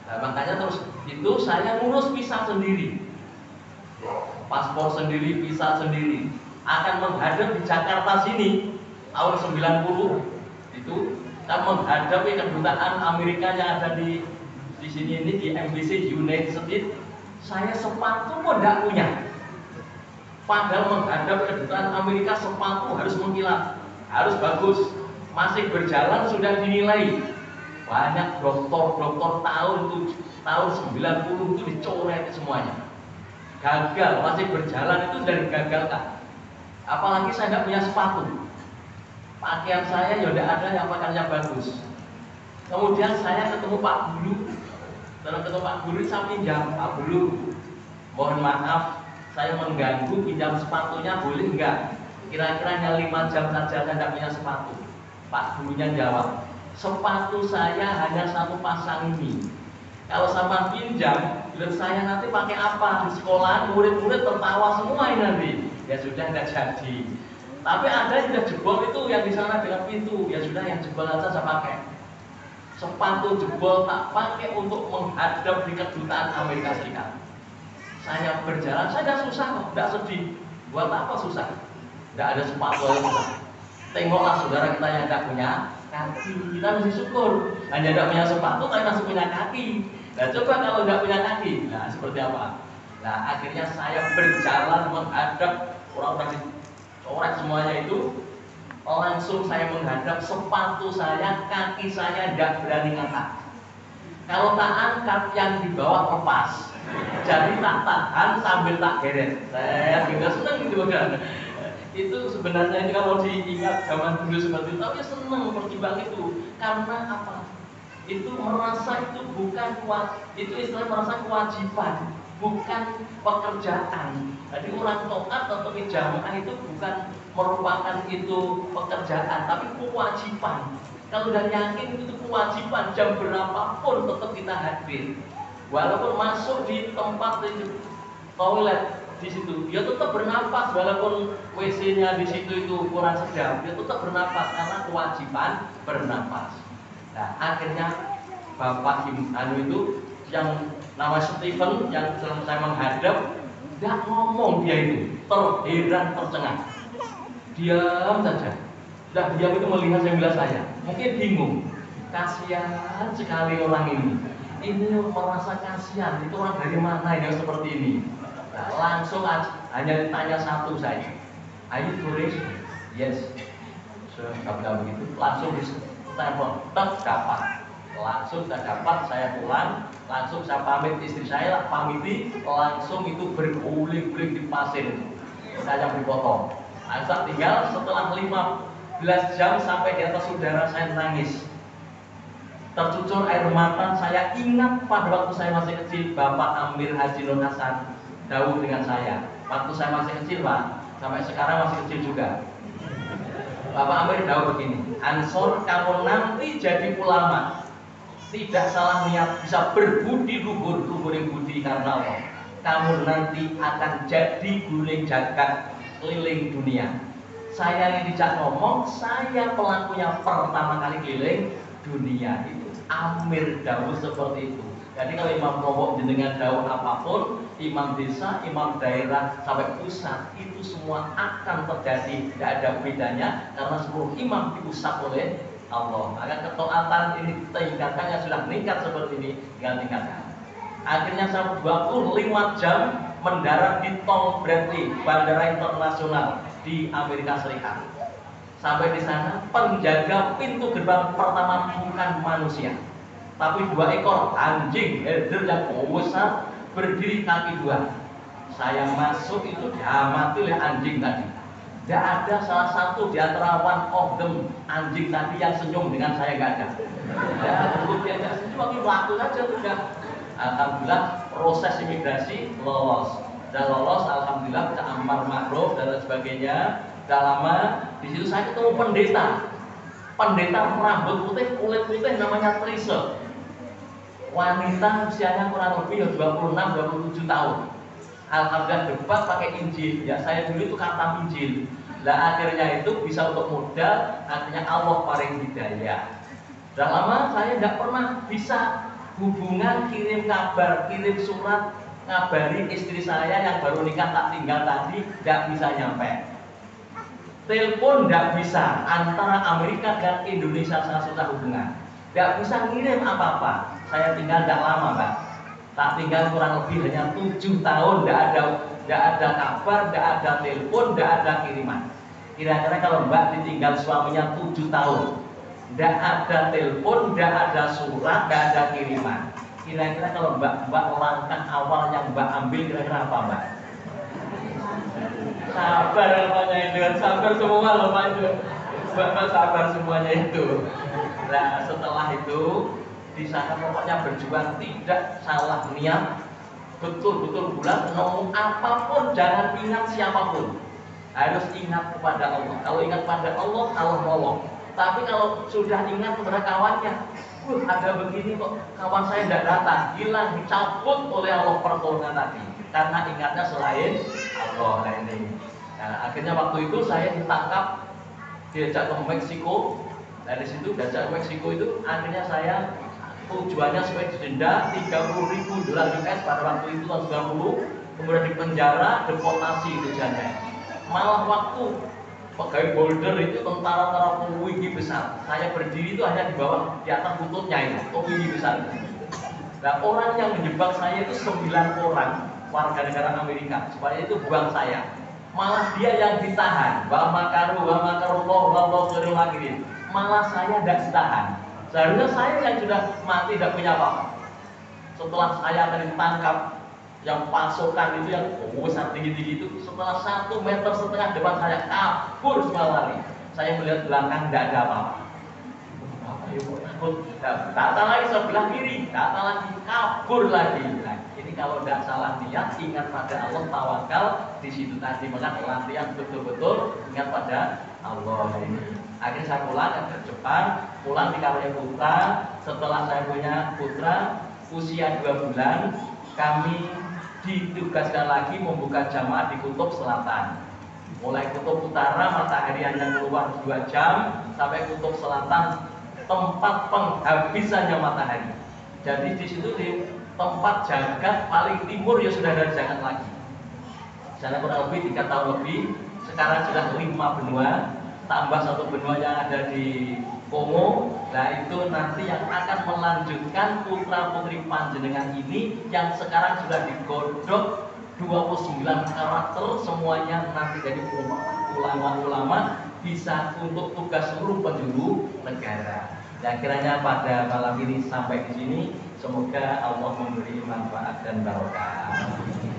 Nah, makanya terus itu saya ngurus visa sendiri, paspor sendiri, visa sendiri. Akan menghadap di Jakarta sini tahun 90 itu kita menghadapi kedutaan Amerika yang ada di sini ini di Embassy United States. Saya sepatu pun tidak punya. Padahal menghadap kedutaan Amerika sepatu harus mengkilat, harus bagus. Masih berjalan sudah dinilai. Banyak dokter tahun 90 itu dicoret semuanya. Gagal, masih berjalan itu dari gagalkan. Apalagi saya tidak punya sepatu. Pakaian saya ya tidak ada yang pakaiannya bagus. Kemudian saya ketemu Pak Bulu. Setelah ketemu Pak Bulu saya pinjam, Pak Bulu, mohon maaf saya mengganggu, pinjam sepatunya boleh enggak? Kira-kira hanya 5 jam saja saya tidak punya sepatu. Pak Bulunya jawab, sepatu saya hanya satu pasang ini. Kalau sama pinjam, bilang saya nanti pakai apa? Di sekolah murid-murid tertawa semua ini nanti. Ya sudah nggak jadi. Tapi ada yang sudah jebol itu yang di sana dengan pintu. Ya sudah yang jebol aja saya pakai. Sepatu jebol tak pakai untuk menghadap di kedutaan Amerika Serikat. Saya berjalan, saya tidak susah kok, tidak sedih. Buat apa susah? Tidak ada sepatu yang susah. Tengoklah saudara kita yang tidak punya kaki, kita mesti syukur. Hanya tidak punya sepatu, tapi masih punya kaki. Nah coba kalau tidak punya kaki, nah seperti apa? Nah akhirnya saya berjalan menghadap orang-orang dicoret semuanya itu. Langsung saya menghadap, sepatu saya, kaki saya tidak berani angkat. Kalau tak angkat yang di bawah lepas. Jadi tak tahan sambil tak geret. Saya juga senang gitu kan. Itu sebenarnya ini kalau diingat zaman dulu seperti itu, tapi senang pertimbang itu. Karena apa? Itu merasa itu bukan itu istilah merasa kewajiban, bukan pekerjaan. Jadi orang taat atau jamaah itu bukan merupakan itu pekerjaan, tapi kewajiban. Kalau udah yakin itu kewajiban, jam berapapun tetap kita hadir. Walaupun masuk di tempat di toilet di situ, dia tetap bernapas. Walaupun WC-nya di situ itu kurang sedap, dia tetap bernapas karena kewajiban bernapas. Nah, akhirnya Bapak Anu itu yang nama Stephen yang saya menghadap, tidak ngomong dia itu, terheran tercengang, diam saja. Sudah diam itu melihat sebelah saya, mungkin bingung, kasihan sekali orang ini. Ini merasa kasihan, itu orang dari mana yang seperti ini? Nah, langsung hanya ditanya satu saja, are you tourist? Yes. Sudah begitu, langsung telepon, dapat. Langsung saya dapat, saya pulang, langsung saya pamit istri saya, pamiti, langsung itu berguling-guling di pasir. Saya dipotong. Saya tinggal setelah 15 jam sampai di atas udara saya nangis. Tercucur air mata, saya ingat pada waktu saya masih kecil, Bapak Amir Haji Nur Hasan dawuh dengan saya. Waktu saya masih kecil Pak, sampai sekarang masih kecil juga. Bapak Amir dawuh begini, Ansor kamu nanti jadi ulama, tidak salah niat, bisa berbudi luhur, luhurin budi karena Allah. Kamu nanti akan jadi guling jagat keliling dunia. Saya yang dijak ngomong, saya pelakunya pertama kali keliling dunia itu. Amir dawuh seperti itu. Jadi kalau imam kelompok jenengan dawuh apapun, imam desa, imam daerah sampai pusat itu semua akan terjadi, tidak ada bedanya karena seluruh imam diusap oleh Allah. Maka ketaatan ini tingkatkan, yang sudah meningkat seperti ini tinggal tingkatkan. Akhirnya saya 25 jam mendarat di tol Bradley, bandara internasional di Amerika Serikat. Sampai di sana penjaga pintu gerbang pertama bukan manusia, tapi 2 ekor anjing herder yang besar berdiri kaki 2. Saya masuk itu diamati oleh anjing tadi. Tidak ada salah satu di antara one of them anjing tadi yang senyum dengan saya, nggak ada. Kemudian nggak senyum, waktu saja sudah. Alhamdulillah proses imigrasi lolos. Dan lolos, alhamdulillah kita amar ma'ruf dan lain sebagainya. Tidak lama di situ saya ketemu pendeta rambut putih, kulit putih, namanya Trisha. Wanita usianya kurang lebih 26-27 tahun. Alhamdulillah debat pakai Injil. Ya saya dulu itu kata Injil. Lah akhirnya itu bisa untuk modal, akhirnya Allah paling hidayah. Sudah lama saya tidak pernah bisa hubungan, kirim kabar, kirim surat, ngabari istri saya yang baru nikah tak tinggal tadi, tidak bisa nyampe. Telepon tidak bisa, antara Amerika dan Indonesia saya susah hubungan. Tidak bisa ngirim apa-apa. Saya tinggal tidak lama, Mbak. Tak tinggal kurang lebih hanya 7 tahun, tidak ada kabar, tidak ada telepon, tidak ada kiriman. Kira-kira kalau Mbak ditinggal suaminya 7 tahun, tidak ada telepon, tidak ada surat, tidak ada kiriman. Kira-kira kalau Mbak langkah awal yang Mbak ambil kira-kira apa, Mbak? Sabar namanya itu, sabar semua loh Pak itu. Mbak sabar semuanya itu. Nah setelah itu di sana pokoknya berjuang, tidak salah niat, betul-betul bulat, ngomong apapun jangan ingat siapapun, harus ingat kepada Allah. Kalau ingat kepada Allah, Allah nolong. Tapi kalau sudah ingat kepada kawannya, ada begini kok, kawan saya tidak datang, hilang, dicabut oleh Allah pertolongan tadi, karena ingatnya selain Allah. Nah ini, nah, akhirnya waktu itu saya ditangkap, diajak ke Meksiko. Dari situ diajak ke Meksiko itu, akhirnya saya tujuannya supaya didenda $30.000 US pada waktu itu tahun 90, kemudian dipenjara, deportasi tujuannya. Malah waktu pegawai boulder itu tentara-tentara tinggi besar, saya berdiri itu hanya di bawah, di atas lututnya itu, tinggi besar. Nah orang yang menjebak saya itu 9 orang warga negara Amerika, supaya itu buang saya. Malah dia yang ditahan, wa makarullah wallahu khairul makirin. Malah saya tidak ditahan. Seharusnya saya yang sudah mati tidak punya apa-apa. Setelah saya akan ditangkap, yang pasukan itu yang besar tinggi-tinggi itu, setelah 1,5 meter depan saya kabur semua lari. Saya melihat belakang tidak ada apa-apa. Takut, datang lagi sebelah kiri, datang lagi, kabur lagi. Nah, ini kalau tidak salah niat, ingat pada Allah, tawakal di situ tadi. Maka latihan betul-betul ingat pada Allah ini. Akhirnya saya pulang ke Jepang, pulang di karunia putra. Setelah saya punya putra usia 2 bulan, kami ditugaskan lagi membuka jamaah di kutub selatan. Mulai kutub utara matahari hanya keluar 2 jam, sampai kutub selatan tempat penghabisannya matahari. Jadi di situ di tempat jagat paling timur ya sudah ada jagat lagi. Sana kurang lebih 3 tahun lebih. Sekarang sudah 5 benua, tambah 1 benua yang ada di Kongo. Nah itu nanti yang akan melanjutkan putra putri panjenengan ini yang sekarang sudah digodok 29 karakter, semuanya nanti jadi ulama-ulama, bisa untuk tugas seluruh penjuru negara. Dan kiranya pada malam ini sampai di sini, semoga Allah memberi manfaat dan barokah.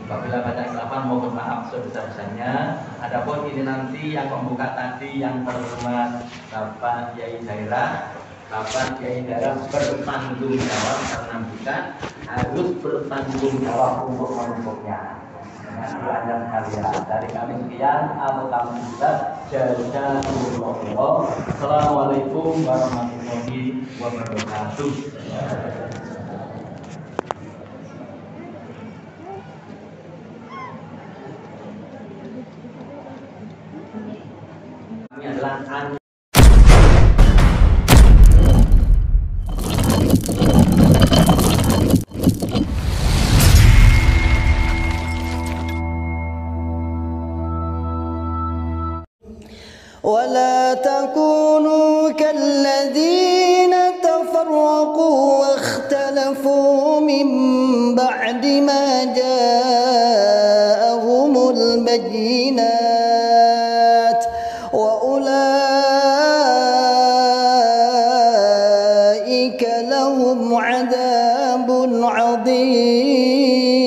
Apabila banyak kesalahan mohon maaf sebesar-besarnya. Adapun ini nanti yang membuka tadi yang terhormat Bapak Kiai Daerah, Bapak Kiai Daerah bertanggung jawab karena bukan harus bertanggung jawab untuk menumpuknya. Dengan kalian dari kami sekian, alhamdulillah, jazakumullah. Assalamualaikum warahmatullahi wabarakatuh. Ini adalah تكونوا كالذين تفرقوا واختلفوا من بعد ما جاءهم البينات وأولئك لهم عذاب عظيم